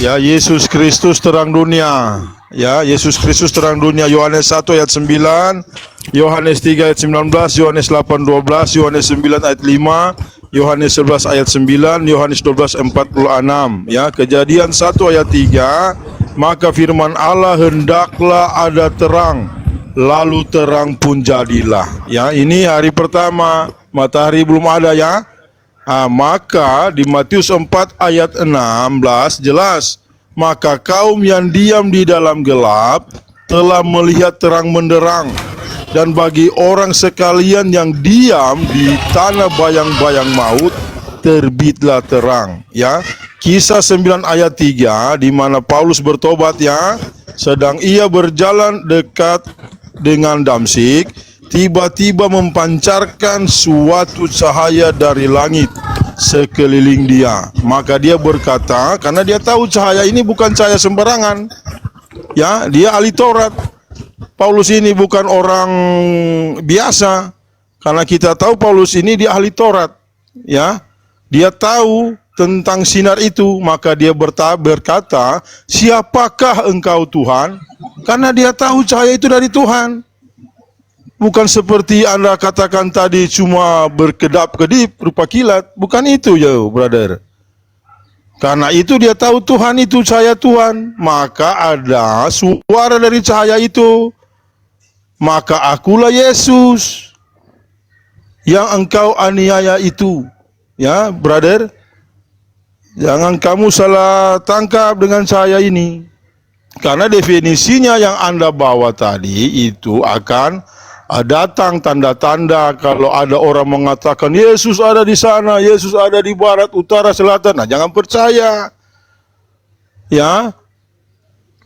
ya Yesus Kristus terang dunia. Ya, Yesus Kristus terang dunia. Yohanes 1 ayat 9, Yohanes 3 ayat 19, Yohanes 8 12, Yohanes 9 ayat 5, Yohanes 11 ayat 9, Yohanes 12 46. Ya, Kejadian 1 ayat 3, maka firman Allah, hendaklah ada terang, lalu terang pun jadilah. Ya, ini hari pertama, matahari belum ada ya. Maka di Matius 4 ayat 16 jelas, maka kaum yang diam di dalam gelap telah melihat terang menderang, dan bagi orang sekalian yang diam di tanah bayang-bayang maut terbitlah terang. Ya, Kisah 9 ayat 3 di mana Paulus bertobat ya, sedang ia berjalan dekat dengan Damsyik, tiba-tiba mempancarkan suatu cahaya dari langit sekeliling dia. Maka dia berkata, karena dia tahu cahaya ini bukan cahaya sembarangan. Ya, dia ahli Taurat. Paulus ini bukan orang biasa. Karena kita tahu Paulus ini dia ahli Taurat. Ya, dia tahu tentang sinar itu, maka dia berkata, siapakah engkau Tuhan? Karena dia tahu cahaya itu dari Tuhan. Bukan seperti Anda katakan tadi cuma berkedap-kedip rupa kilat. Bukan itu ya, brother. Karena itu dia tahu Tuhan itu cahaya Tuhan. Maka ada suara dari cahaya itu. Maka akulah Yesus yang engkau aniaya itu. Ya, brother. Jangan kamu salah tangkap dengan cahaya ini. Karena definisinya yang Anda bawa tadi itu akan datang tanda-tanda. Kalau ada orang mengatakan Yesus ada di sana, Yesus ada di barat, utara, selatan, nah jangan percaya. Ya,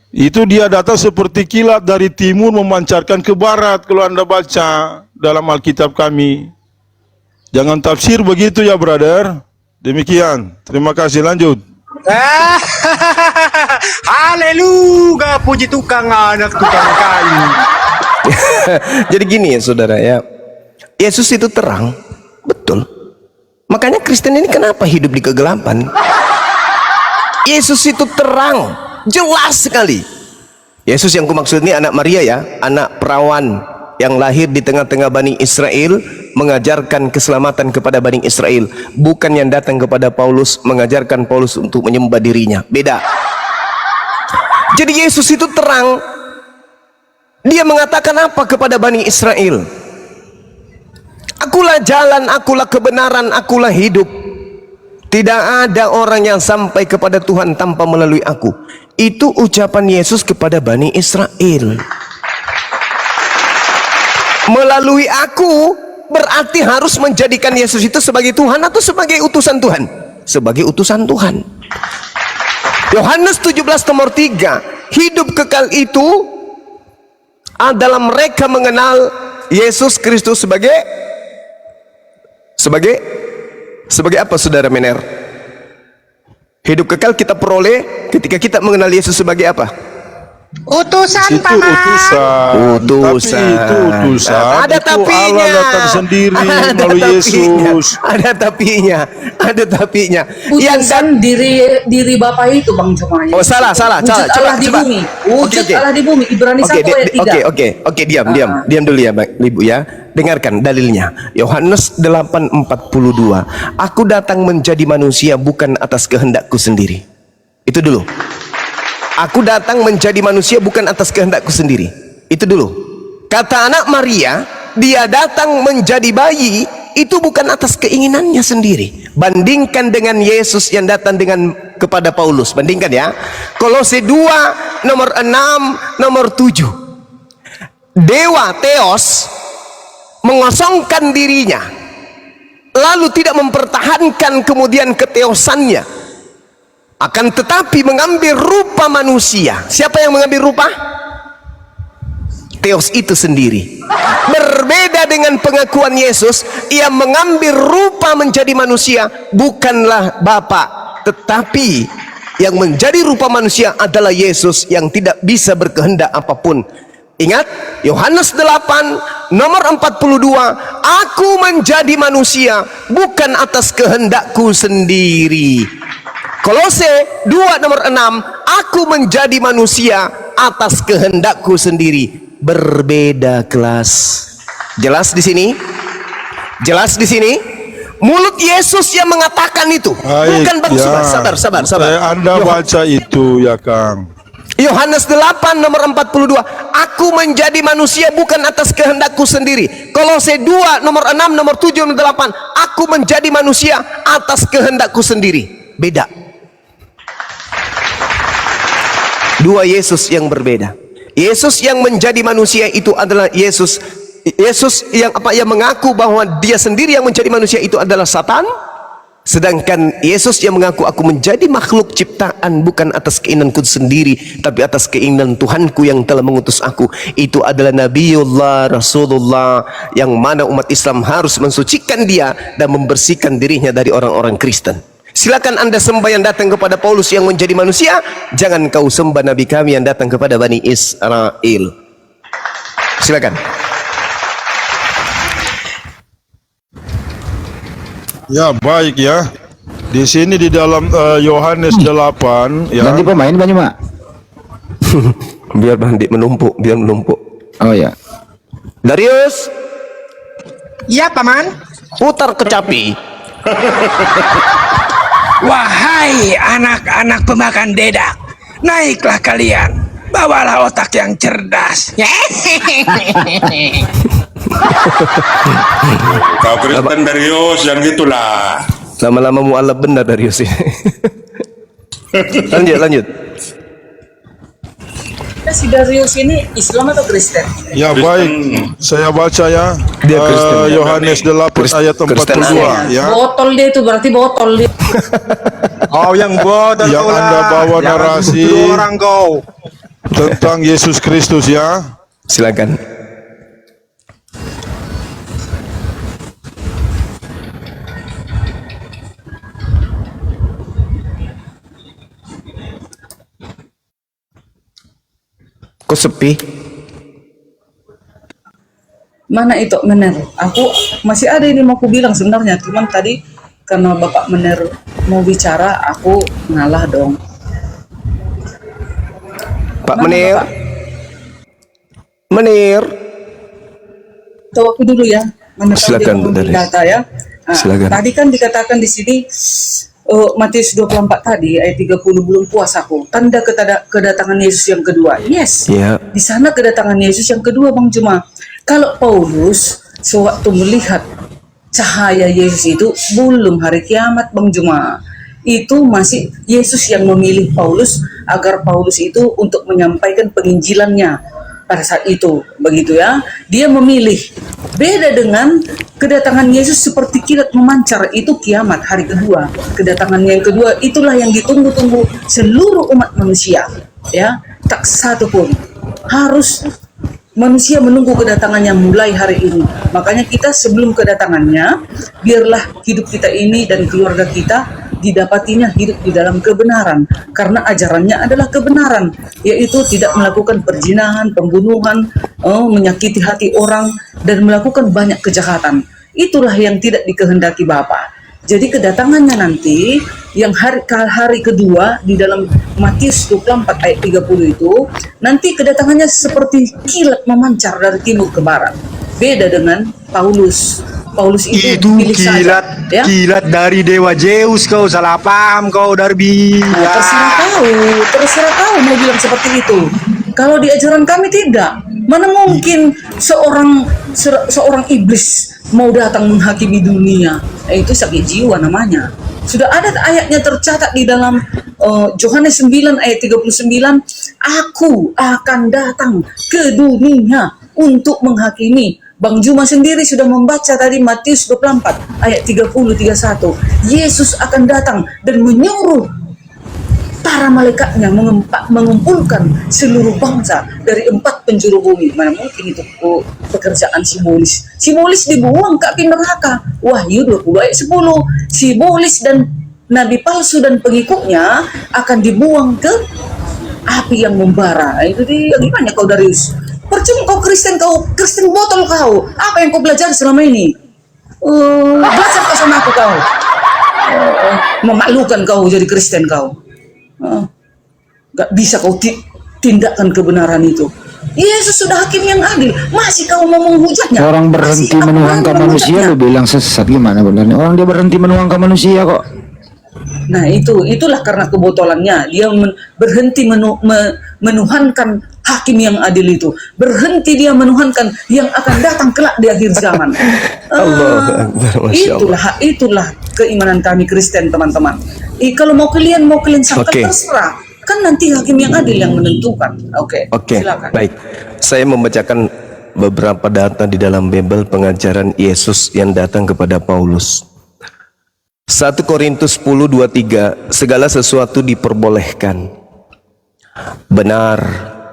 itu dia datang seperti kilat dari timur memancarkan ke barat. Kalau Anda baca dalam Alkitab kami, jangan tafsir begitu ya, brother. Demikian, terima kasih, lanjut. Haleluya, puji tukang anak tukang kayu. Jadi gini ya saudara ya, Yesus itu terang, betul. Makanya Kristen ini kenapa hidup di kegelapan? Yesus itu terang, jelas sekali. Yesus yang kumaksud ini anak Maria ya, anak perawan yang lahir di tengah-tengah Bani Israel, mengajarkan keselamatan kepada Bani Israel, bukan yang datang kepada Paulus mengajarkan Paulus untuk menyembah dirinya. Beda. Jadi Yesus itu terang. Dia mengatakan apa kepada Bani Israel? Akulah jalan, akulah kebenaran, akulah hidup. Tidak ada orang yang sampai kepada Tuhan tanpa melalui aku. Itu ucapan Yesus kepada Bani Israel. Melalui aku berarti harus menjadikan Yesus itu sebagai Tuhan atau sebagai utusan Tuhan? Sebagai utusan Tuhan. Yohanes 17 nomor 3, hidup kekal itu adalah mereka mengenal Yesus Kristus sebagai apa saudara Mener? Hidup kekal kita peroleh ketika kita mengenal Yesus sebagai apa? Utusan, Itu Paman. Utusan. Tapi itu utusan. Ada itu tapinya. Allah datang sendiri Ada melalui tapinya. Yesus. Ada tapinya. Ada tapinya. Utusan diri Bapa itu Bang Jomai. Oh salah. Wujud Allah di bumi. Wujud Allah di bumi. Ibrani 1 ayat 3. Oke, diam dulu ya, Ibu ya. Dengarkan dalilnya. Yohanes 8:42. Aku datang menjadi manusia bukan atas kehendakku sendiri. Itu dulu. Aku datang menjadi manusia bukan atas kehendakku sendiri. Itu dulu. Kata anak Maria, dia datang menjadi bayi itu bukan atas keinginannya sendiri. Bandingkan dengan Yesus yang datang kepada Paulus. Bandingkan ya. Kolose 2 nomor 6 nomor 7. Dewa Theos mengosongkan dirinya, lalu tidak mempertahankan kemudian keteosannya. akan tetapi mengambil rupa manusia. Siapa yang mengambil rupa? Theos itu sendiri. Berbeda dengan pengakuan Yesus, ia mengambil rupa menjadi manusia, bukanlah Bapa, tetapi yang menjadi rupa manusia adalah Yesus yang tidak bisa berkehendak apapun. Ingat Yohanes 8 nomor 42, aku menjadi manusia bukan atas kehendakku sendiri. Kolose 2 nomor 6, aku menjadi manusia atas kehendakku sendiri. Berbeda kelas. Jelas di sini? Jelas di sini? Mulut Yesus yang mengatakan itu, Baik, bukan Bang Subas. Sabar. Anda baca itu ya Kang. Yohanes 8 nomor 42, aku menjadi manusia bukan atas kehendakku sendiri. Kolose 2 nomor 6 nomor 7 nomor 8, aku menjadi manusia atas kehendakku sendiri. Beda. Dua Yesus yang berbeda. Yesus yang menjadi manusia itu adalah Yesus yang mengaku bahwa dia sendiri yang menjadi manusia itu adalah Satan. Sedangkan Yesus yang mengaku aku menjadi makhluk ciptaan bukan atas keinginanku sendiri, tapi atas keinginan Tuhanku yang telah mengutus aku. Itu adalah Nabiullah Rasulullah, yang mana umat Islam harus mensucikan dia dan membersihkan dirinya dari orang-orang Kristen. Silakan Anda sembah yang datang kepada Paulus yang menjadi manusia, jangan kau sembah Nabi kami yang datang kepada Bani Israel. Silakan. Ya baik ya. Di sini di dalam Yohanes 8 ya. Ganti pemain banyak mak. Biar Bandi menumpuk, Oh ya. Darius, Ya, Paman. putar kecapi. Wahai anak-anak pemakan dedak, naiklah kalian, bawalah otak yang cerdas. Kau Kristen Darius, yang gitulah. Lama-lama mualaf benar Darius ini. Lanjut. Si Darius ini Islam atau Kristen? Ya baik, saya baca ya. Dia Kristen. Yohanes 8 ayat 42 ya. Botol dia itu berarti botol dia. Oh, yang bodoh Yang kau lah. Anda bawa Jangan narasi. tuduh orang kau. Tentang Yesus Kristus ya. Silakan. Kok sepi? Mana itu Mener? Aku masih ada ini mau aku bilang sebenarnya, cuman tadi karena Bapak Mener mau bicara, aku ngalah dong. Pak Mana, Menir. Bapak? Menir. Tahu aku dulu ya. Mana tahu Silakan, dia mau Bu Daris. data ya. Nah, Silakan. tadi kan dikatakan di sini Matius 24 tadi ayat 30, belum puas aku. Tanda kedatangan Yesus yang kedua. Yes. Ya. Di sana kedatangan Yesus yang kedua, Bang Juma. Kalau Paulus sewaktu melihat cahaya Yesus itu belum hari kiamat, Bang Juma. Itu masih Yesus yang memilih Paulus agar Paulus itu untuk menyampaikan penginjilannya pada saat itu, begitu ya. Dia memilih. Beda dengan kedatangan Yesus seperti kilat memancar, itu kiamat hari kedua. Kedatangan yang kedua itulah yang ditunggu-tunggu seluruh umat manusia, ya. Tak satu pun harus manusia menunggu kedatangannya mulai hari ini. Makanya kita sebelum kedatangannya, biarlah hidup kita ini dan keluarga kita didapatinya hidup di dalam kebenaran, karena ajarannya adalah kebenaran, yaitu tidak melakukan perzinahan, pembunuhan, menyakiti hati orang, dan melakukan banyak kejahatan. Itulah yang tidak dikehendaki Bapa. Jadi kedatangannya nanti yang hari kedua di dalam Matius 24 ayat 30 itu, nanti kedatangannya seperti kilat memancar dari timur ke barat. Beda dengan Paulus. Paulus itu Itu pilih saja, ya. kilat dari dewa Zeus, kau salah paham kau Darby. Nah, terserah kau mau bilang seperti itu. Kalau di ajaran kami tidak. Mana mungkin seorang iblis mau datang menghakimi dunia? Itu sakit jiwa namanya. Sudah ada ayatnya tercatat di dalam Yohanes 9 ayat 39, aku akan datang ke dunia untuk menghakimi. Bang Juma sendiri sudah membaca tadi Matius 24 ayat 30-31. Yesus akan datang dan menyuruh para malaikatnya mengumpulkan seluruh bangsa dari 4 penjuru bumi. Mana mungkin itu pekerjaan simbolis. Simbolis dibuang ke api neraka. Wahyu 20 ayat 10. Simbolis dan nabi palsu dan pengikutnya akan dibuang ke api yang membara. Itu dia. Gimana kau Darius? Percuma kau Kristen botol kau. Apa yang kau belajar selama ini? Belajar kau sama aku kau. Memalukan kau jadi Kristen kau. Gak bisa kau tindakan kebenaran itu. Yesus sudah hakim yang adil, masih kau mau menghujatnya? Orang berhenti menuhankan manusia lu bilang sesat, gimana benarnya? Orang dia berhenti menuhankan manusia kok. Nah itulah karena kebotolannya. Dia berhenti menuhankan hakim yang adil itu. Berhenti dia menuhankan yang akan datang kelak di akhir zaman. Itulah keimanan kami Kristen, teman-teman. Kalau mau kalian sangkal terserah. Kan nanti hakim yang adil yang menentukan. Oke. Silakan. Baik. Saya membacakan beberapa data di dalam Bible pengajaran Yesus yang datang kepada Paulus. 1 Korintus 10:23, segala sesuatu diperbolehkan. Benar,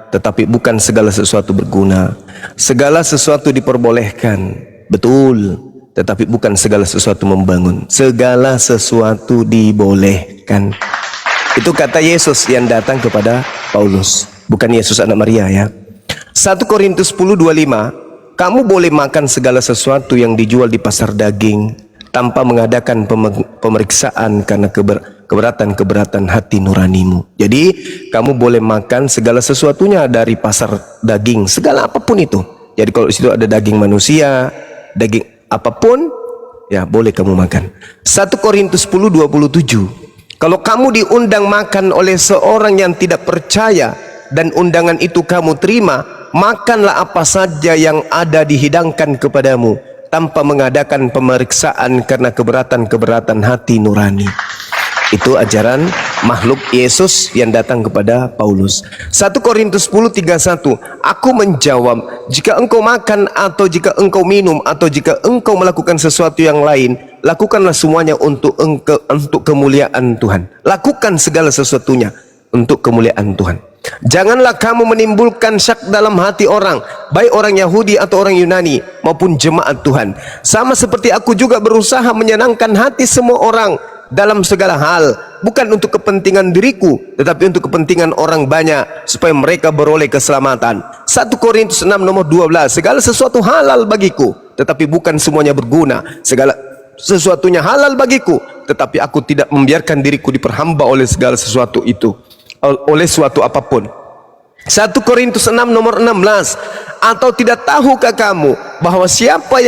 tetapi bukan segala sesuatu berguna. Segala sesuatu diperbolehkan, betul, tetapi bukan segala sesuatu membangun. Segala sesuatu dibolehkan. Itu kata Yesus yang datang kepada Paulus, bukan Yesus anak Maria ya. 1 Korintus 10:25, kamu boleh makan segala sesuatu yang dijual di pasar daging tanpa mengadakan pemeriksaan karena keberatan hati nuranimu. Jadi kamu boleh makan segala sesuatunya dari pasar daging, segala apapun itu. Jadi kalau di situ ada daging manusia, daging apapun, ya boleh kamu makan. 1 Korintus 10:27, kalau kamu diundang makan oleh seorang yang tidak percaya dan undangan itu kamu terima, makanlah apa saja yang ada dihidangkan kepadamu tanpa mengadakan pemeriksaan karena keberatan hati nurani. Itu ajaran makhluk Yesus yang datang kepada Paulus. 1 Korintus 10:31, aku menjawab, jika engkau makan atau jika engkau minum atau jika engkau melakukan sesuatu yang lain, lakukanlah semuanya untuk kemuliaan Tuhan. Lakukan segala sesuatunya untuk kemuliaan Tuhan. Janganlah kamu menimbulkan syak dalam hati orang, baik orang Yahudi atau orang Yunani maupun jemaat Tuhan. Sama seperti aku juga berusaha menyenangkan hati semua orang dalam segala hal, bukan untuk kepentingan diriku, tetapi untuk kepentingan orang banyak, supaya mereka beroleh keselamatan. 1 Korintus 6 nomor 12, segala sesuatu halal bagiku, tetapi bukan semuanya berguna. Segala sesuatunya halal bagiku, tetapi aku tidak membiarkan diriku diperhamba oleh segala sesuatu itu, oleh suatu apapun. 1 Korintus 6 nomor 16, atau tidak tahukah kamu bahwa siapa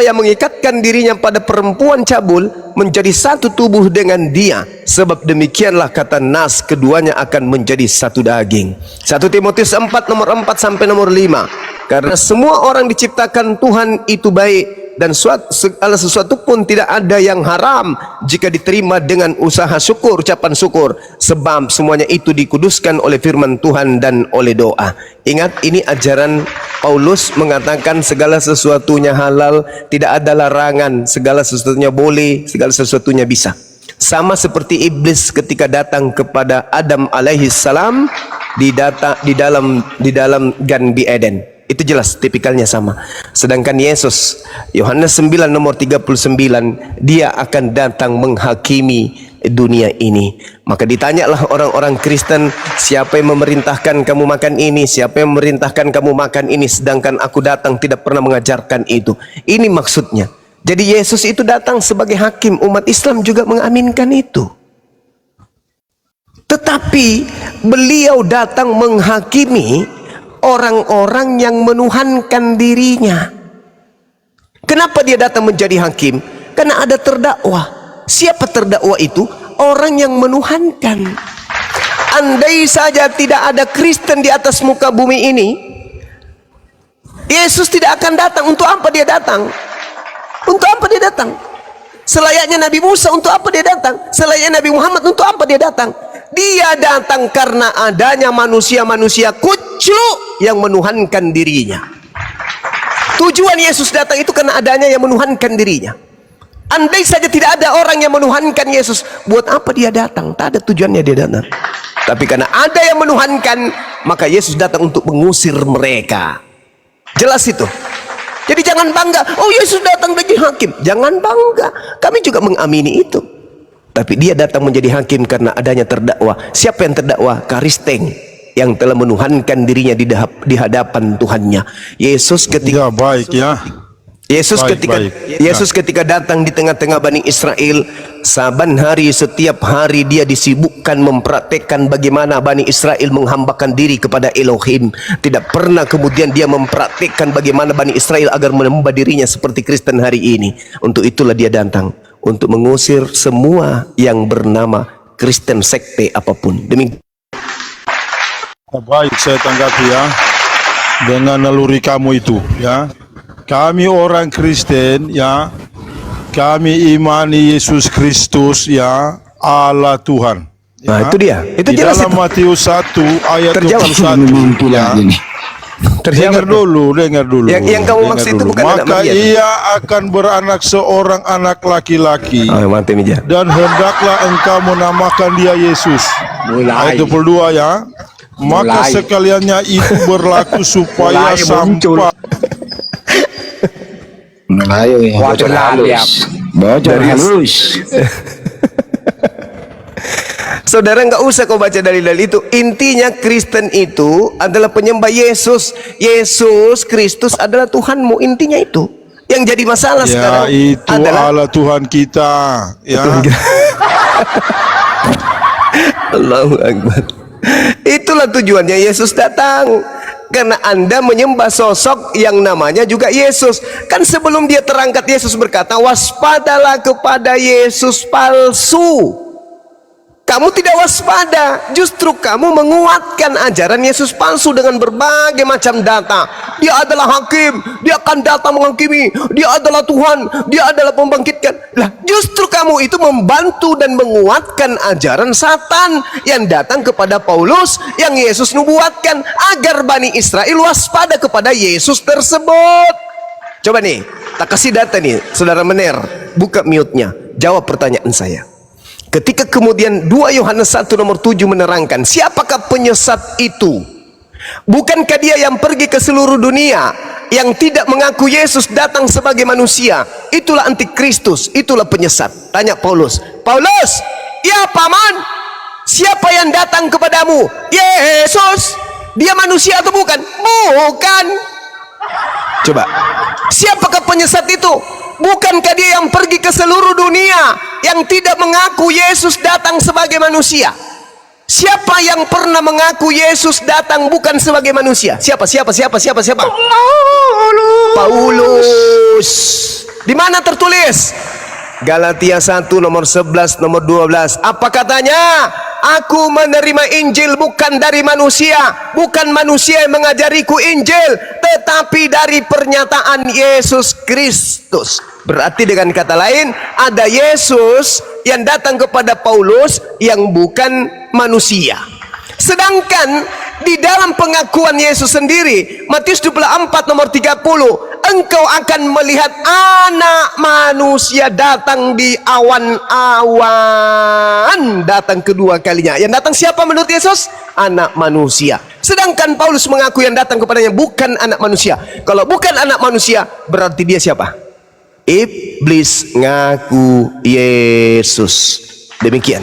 yang mengikatkan dirinya pada perempuan cabul menjadi satu tubuh dengan dia, sebab demikianlah kata nas, keduanya akan menjadi satu daging. 1 Timotius 4 nomor 4 sampai nomor 5, karena semua orang diciptakan Tuhan itu baik, dan segala sesuatu pun tidak ada yang haram jika diterima dengan usaha syukur, ucapan syukur, sebab semuanya itu dikuduskan oleh firman Tuhan dan oleh doa. Ingat, ini ajaran Paulus mengatakan segala sesuatunya halal, tidak ada larangan, segala sesuatunya boleh, segala sesuatunya bisa. Sama seperti iblis ketika datang kepada Adam alaihi salam di dalam Gan Eden. Itu jelas, tipikalnya sama. Sedangkan Yesus, Yohanes 9 nomor 39, dia akan datang menghakimi dunia ini. Maka ditanyalah orang-orang Kristen, siapa yang memerintahkan kamu makan ini, siapa yang memerintahkan kamu makan ini, sedangkan aku datang tidak pernah mengajarkan itu. Ini maksudnya. Jadi Yesus itu datang sebagai hakim, umat Islam juga mengaminkan itu. Tetapi beliau datang menghakimi orang-orang yang menuhankan dirinya. Kenapa dia datang menjadi hakim? Karena ada terdakwa. Siapa terdakwa itu? Orang yang menuhankan. Andai saja tidak ada Kristen di atas muka bumi ini, Yesus tidak akan datang. Untuk apa dia datang? Untuk apa dia datang? Selayaknya Nabi Musa, untuk apa dia datang? Selayaknya Nabi Muhammad, untuk apa dia datang? Dia datang karena adanya manusia-manusia kucluk yang menuhankan dirinya. Tujuan Yesus datang itu karena adanya yang menuhankan dirinya. Andai saja tidak ada orang yang menuhankan Yesus, buat apa dia datang? Tak ada tujuannya dia datang. Tapi karena ada yang menuhankan, maka Yesus datang untuk mengusir mereka. Jelas itu. Jadi jangan bangga, oh Yesus datang menjadi hakim. Jangan bangga, kami juga mengamini itu. Tapi dia datang menjadi hakim karena adanya terdakwa. Siapa yang terdakwa? Karisteng, yang telah menuhankan dirinya di hadapan Tuhannya. Yesus ketika Ya, baik ya. Yesus ketika datang di tengah-tengah Bani Israel, saban hari, setiap hari dia disibukkan mempraktekkan bagaimana Bani Israel menghambakan diri kepada Elohim. Tidak pernah kemudian dia mempraktekkan bagaimana Bani Israel agar menyembah dirinya seperti Kristen hari ini. Untuk itulah dia datang, untuk mengusir semua yang bernama Kristen sekte apapun. Demikian. Baik, saya tanggapi ya. Dengan naluri kamu itu ya. Kami orang Kristen ya, kami imani Yesus Kristus ya, Allah Tuhan. Ya. Nah, itu dia. Itu di jelas dalam itu. Matius 1 ayat Terjawab. 21 ya. Dengar dulu. Yang kamu maksud itu bukan anak maka Maria. ia akan beranak seorang anak laki-laki. Oh, mantap Mija. Dan hendaklah engkau menamakan dia Yesus. Ayat 22 ya. Maka sekaliannya itu berlaku supaya sampai Ayo ya, bocor halus. Bocor halus. Saudara, nggak usah kau baca dalil-dalil itu. Intinya Kristen itu adalah penyembah Yesus. Yesus Kristus adalah Tuhanmu. Intinya itu. Yang jadi masalah ya, sekarang itu adalah Allah Tuhan kita ya. Allahu Akbar. Itulah tujuannya Yesus datang. Karena Anda menyembah sosok yang namanya juga Yesus. Kan sebelum dia terangkat, Yesus berkata, waspadalah kepada Yesus palsu. Kamu tidak waspada, justru kamu menguatkan ajaran Yesus palsu dengan berbagai macam data. Dia adalah hakim, dia akan datang menghakimi, dia adalah Tuhan, dia adalah pembangkitkan. Lah, justru kamu itu membantu dan menguatkan ajaran Satan yang datang kepada Paulus, yang Yesus nubuatkan agar Bani Israel waspada kepada Yesus tersebut. Coba nih, tak kasih data nih, saudara Mener, buka mute-nya, jawab pertanyaan saya. Ketika kemudian 2 Yohanes 1 nomor 7 menerangkan siapakah penyesat itu? Bukankah dia yang pergi ke seluruh dunia, yang tidak mengaku Yesus datang sebagai manusia? Itulah antikristus, itulah penyesat. Tanya Paulus, Paulus, ya paman, siapa yang datang kepadamu? Yesus. Dia manusia atau bukan? Bukan. Coba, siapakah penyesat itu? Bukankah dia yang pergi ke seluruh dunia, yang tidak mengaku Yesus datang sebagai manusia? Siapa yang pernah mengaku Yesus datang bukan sebagai manusia? Siapa? Paulus. Di mana tertulis? Galatia 1 nomor 11 nomor 12. Apa katanya? Aku menerima Injil bukan dari manusia, bukan manusia yang mengajariku Injil, tetapi dari pernyataan Yesus Kristus. Berarti dengan kata lain, ada Yesus yang datang kepada Paulus yang bukan manusia. Sedangkan di dalam pengakuan Yesus sendiri, Matius 24 nomor 30, engkau akan melihat anak manusia datang di awan-awan, datang kedua kalinya. Yang datang siapa menurut Yesus? Anak manusia. Sedangkan Paulus mengaku yang datang kepadanya bukan anak manusia. Kalau bukan anak manusia, berarti dia siapa? Iblis ngaku Yesus. Demikian.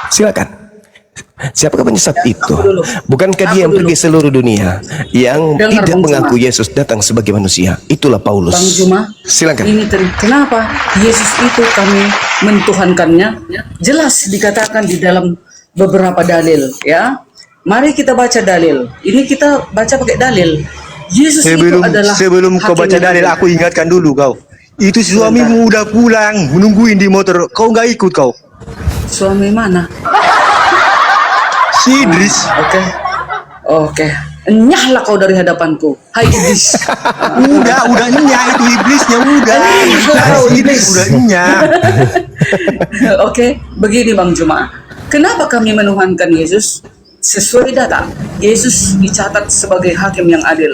Silakan. Siapakah penyesat itu? Bukankah dia yang pergi seluruh dunia, yang tidak mengaku Yesus datang sebagai manusia? Itulah Paulus. Bang Juma, silakan. Ini kenapa Yesus itu kami mentuhankannya? Jelas dikatakan di dalam beberapa dalil, ya. Mari kita baca dalil. Ini kita baca pakai dalil. Yesus itu adalah sebelum kau baca dalil, aku ingatkan dulu kau. Itu suamimu udah pulang, menungguin di motor. Kau nggak ikut kau? Suami mana? Si Idris. Oke. Nyahlah kau dari hadapanku. Hai Idris. udah nyah itu iblisnya udah. Iblis udah nyah. Oke, begini Bang Juma. Kenapa kami menuhankan Yesus? Sesuai data, Yesus dicatat sebagai hakim yang adil.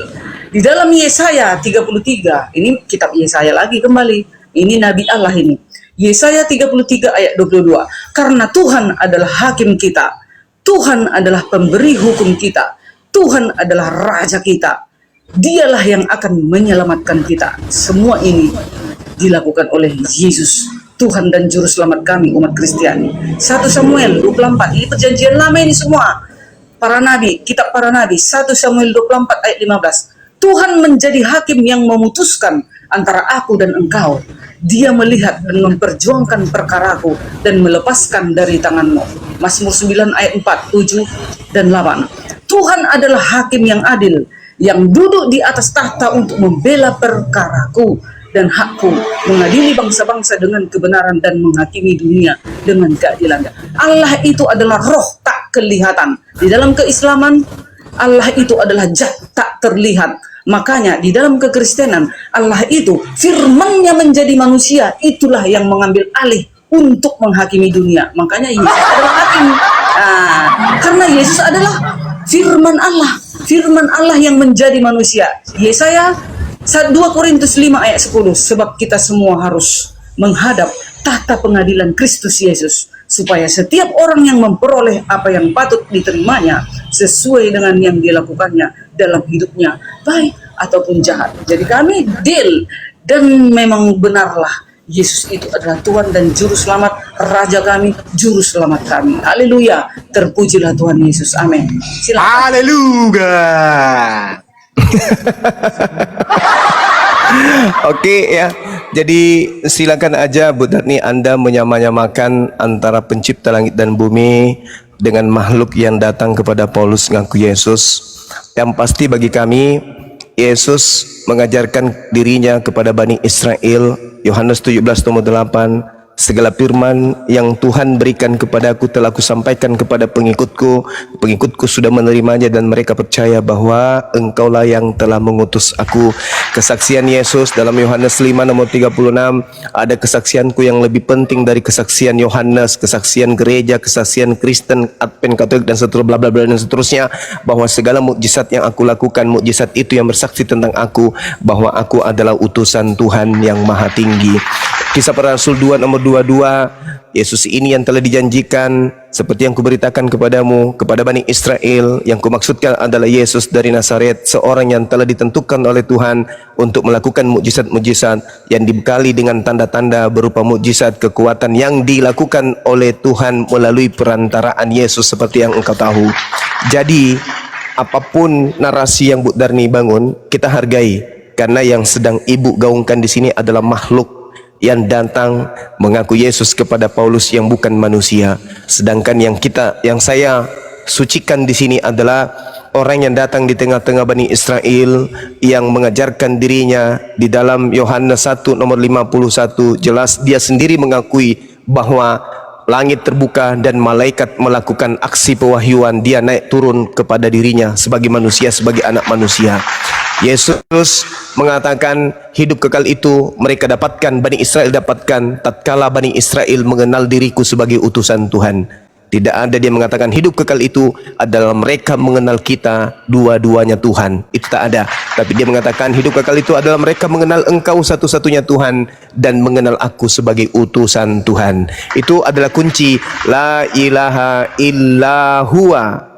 Di dalam Yesaya 33, ini kitab Yesaya lagi kembali. Ini Nabi Allah ini. Yesaya 33 ayat 22. Karena Tuhan adalah hakim kita. Tuhan adalah pemberi hukum kita. Tuhan adalah raja kita. Dialah yang akan menyelamatkan kita. Semua ini dilakukan oleh Yesus, Tuhan dan Juru Selamat kami umat Kristiani. 1 Samuel 24, ini perjanjian lama ini semua. Para nabi, kitab para nabi, 1 Samuel 24 ayat 15. Tuhan menjadi hakim yang memutuskan antara aku dan engkau. Dia melihat dan memperjuangkan perkaraku dan melepaskan dari tanganmu. Mazmur 9 ayat 4, 7, dan 8. Tuhan adalah hakim yang adil, yang duduk di atas tahta untuk membela perkaraku dan hakku, mengadili bangsa-bangsa dengan kebenaran dan menghakimi dunia dengan keadilan. Allah itu adalah roh tak kelihatan. Di dalam keislaman, Allah itu adalah zat tak terlihat. Makanya di dalam kekristenan, Allah itu firman-Nya menjadi manusia, itulah yang mengambil alih untuk menghakimi dunia. Makanya Yesus adalah hakim. Karena Yesus adalah firman Allah yang menjadi manusia. Yesaya 2 Korintus 5 ayat 10, sebab kita semua harus menghadap tahta pengadilan Kristus Yesus, supaya setiap orang yang memperoleh apa yang patut diterimanya sesuai dengan yang dilakukannya dalam hidupnya, baik ataupun jahat. Jadi kami deal, dan memang benarlah Yesus itu adalah Tuhan dan Juru Selamat, Raja kami, Juru Selamat kami. Haleluya, terpujilah Tuhan Yesus, amin. Silakan. Haleluya. Oke ya. Jadi silakan aja Bu Darni, Anda menyamakan antara pencipta langit dan bumi dengan makhluk yang datang kepada Paulus ngaku Yesus. Yang pasti bagi kami, Yesus mengajarkan dirinya kepada Bani Israel. Yohanes 17:8, segala firman yang Tuhan berikan kepadaku telah kusampaikan kepada pengikutku. Pengikutku sudah menerimanya dan mereka percaya bahwa engkaulah yang telah mengutus aku. Kesaksian Yesus dalam Yohanes 5:36, ada kesaksianku yang lebih penting dari kesaksian Yohanes, kesaksian gereja, kesaksian Kristen, Advent, Katolik dan seterusnya, bla bla bla dan seterusnya, bahwa segala mukjizat yang aku lakukan, mukjizat itu yang bersaksi tentang aku, bahwa aku adalah utusan Tuhan yang Maha Tinggi. Kisah Para Rasul 2:22, Yesus ini yang telah dijanjikan seperti yang kuberitakan kepadamu, kepada Bani Israel. Yang kumaksudkan adalah Yesus dari Nazaret, seorang yang telah ditentukan oleh Tuhan untuk melakukan mukjizat-mukjizat yang dibekali dengan tanda-tanda berupa mukjizat kekuatan yang dilakukan oleh Tuhan melalui perantaraan Yesus seperti yang engkau tahu. Jadi apapun narasi yang Bu Darni bangun, kita hargai, karena yang sedang Ibu gaungkan di sini adalah makhluk yang datang mengaku Yesus kepada Paulus yang bukan manusia. Sedangkan yang saya sucikan di sini adalah orang yang datang di tengah-tengah Bani Israel yang mengajarkan dirinya. Di dalam Yohanes 1:51 jelas dia sendiri mengakui bahwa langit terbuka dan malaikat melakukan aksi pewahyuan, dia naik turun kepada dirinya sebagai manusia, sebagai anak manusia. Yesus mengatakan hidup kekal itu mereka dapatkan, Bani Israel dapatkan tatkala Bani Israel mengenal diriku sebagai utusan Tuhan. Tidak ada dia mengatakan hidup kekal itu adalah mereka mengenal kita dua-duanya Tuhan. Itu tak ada. Tapi dia mengatakan hidup kekal itu adalah mereka mengenal engkau satu-satunya Tuhan dan mengenal aku sebagai utusan Tuhan. Itu adalah kunci la ilaha illa huwa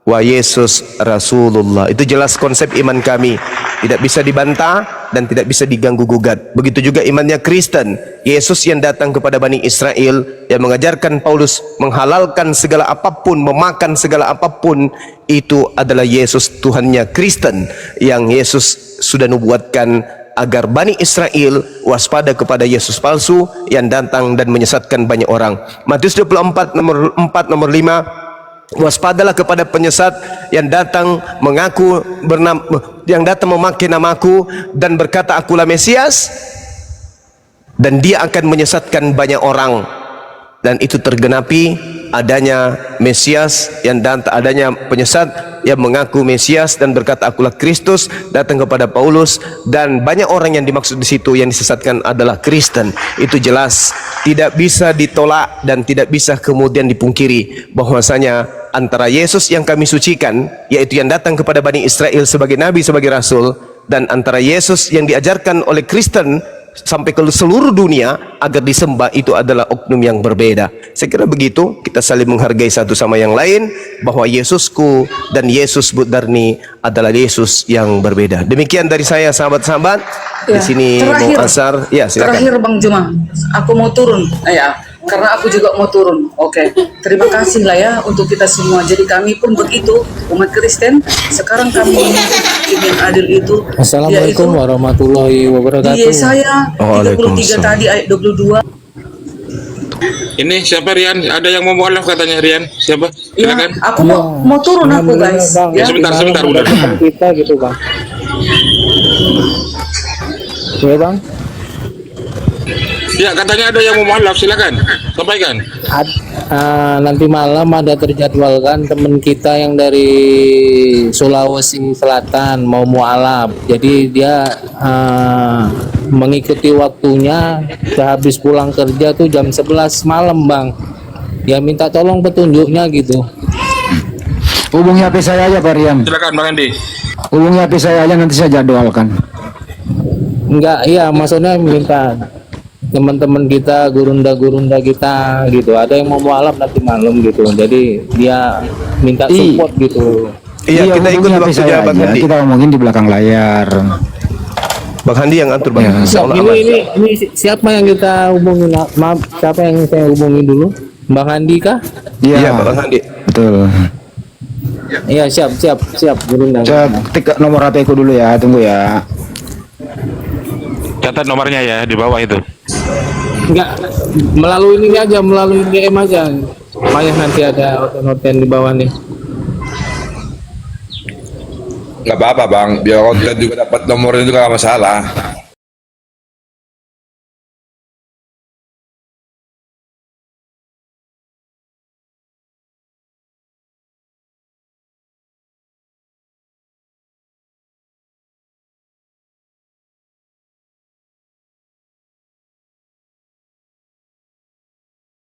wa Yesus Rasulullah. Itu jelas konsep iman kami, tidak bisa dibantah dan tidak bisa diganggu gugat. Begitu juga imannya Kristen. Yesus yang datang kepada Bani Israel, yang mengajarkan Paulus menghalalkan segala apapun, memakan segala apapun, itu adalah Yesus Tuhannya Kristen, yang Yesus sudah nubuatkan agar Bani Israel waspada kepada Yesus palsu yang datang dan menyesatkan banyak orang. Matius 24 nomor 4 nomor 5, waspadalah kepada penyesat yang datang mengaku yang datang memakai namaku dan berkata akulah Mesias, dan dia akan menyesatkan banyak orang. Dan itu tergenapi adanya Mesias yang datang, adanya penyesat yang mengaku Mesias dan berkata akulah Kristus datang kepada Paulus, dan banyak orang yang dimaksud di situ yang disesatkan adalah Kristen. Itu jelas, tidak bisa ditolak dan tidak bisa kemudian dipungkiri bahwasanya antara Yesus yang kami sucikan, yaitu yang datang kepada Bani Israel sebagai Nabi, sebagai Rasul, dan antara Yesus yang diajarkan oleh Kristen sampai ke seluruh dunia agar disembah, itu adalah oknum yang berbeda. Saya kira begitu, kita saling menghargai satu sama yang lain, bahwa Yesusku dan Yesus Budarni adalah Yesus yang berbeda. Demikian dari saya, sahabat-sahabat. Di sini mau asar. Ya, silakan. Terakhir Bang Juma, aku mau turun. Ya, karena aku juga mau turun. Oke. Terima kasih lah ya untuk kita semua. Jadi kami pun begitu, umat Kristen. Sekarang kami hakim yang adil itu. Assalamualaikum warahmatullahi wabarakatuh. Di Yesaya 33 tadi ayat 22. Ini siapa Rian? Ada yang mau mualaf katanya Rian? Siapa? Ya, Silakan. aku mau turun aku guys. Ya, sebentar udah. Kita gitu bang. Ya bang. Ya, katanya ada yang mau mualaf, silakan. Sampaikan. Nanti malam ada terjadwalkan teman kita yang dari Sulawesi Selatan mau mualaf. Jadi dia mengikuti waktunya sehabis pulang kerja tuh jam 11 malam bang. Ya minta tolong petunjuknya gitu. Hubungi HP saya aja Pak Rian. Silakan Bang Andi. Hubungi HP saya aja, nanti saya jadwalkan. Enggak, iya maksudnya minta teman-teman kita, gurunda kita gitu. Ada yang mau mualaf nanti malam gitu. Jadi dia minta support gitu. Iya, kita ikut HP saya Bang aja. Handi. Kita ngomongin di belakang layar. Bang Handi yang atur, Bang. Ya. Insya Allah aman. Ini siapa yang kita hubungin? Maaf, siapa yang saya hubungi dulu? Bang Handi kah? Iya, Bang Handi. Betul. Iya, siap, gurunda. Saya ketik nomor HP ku dulu ya, tunggu ya. Catat nomornya ya di bawah itu. Enggak, melalui ini aja, melalui DM aja. Supaya nanti ada noten di bawah nih. Nggak apa-apa bang, biar konten juga dapat nomornya juga nggak masalah.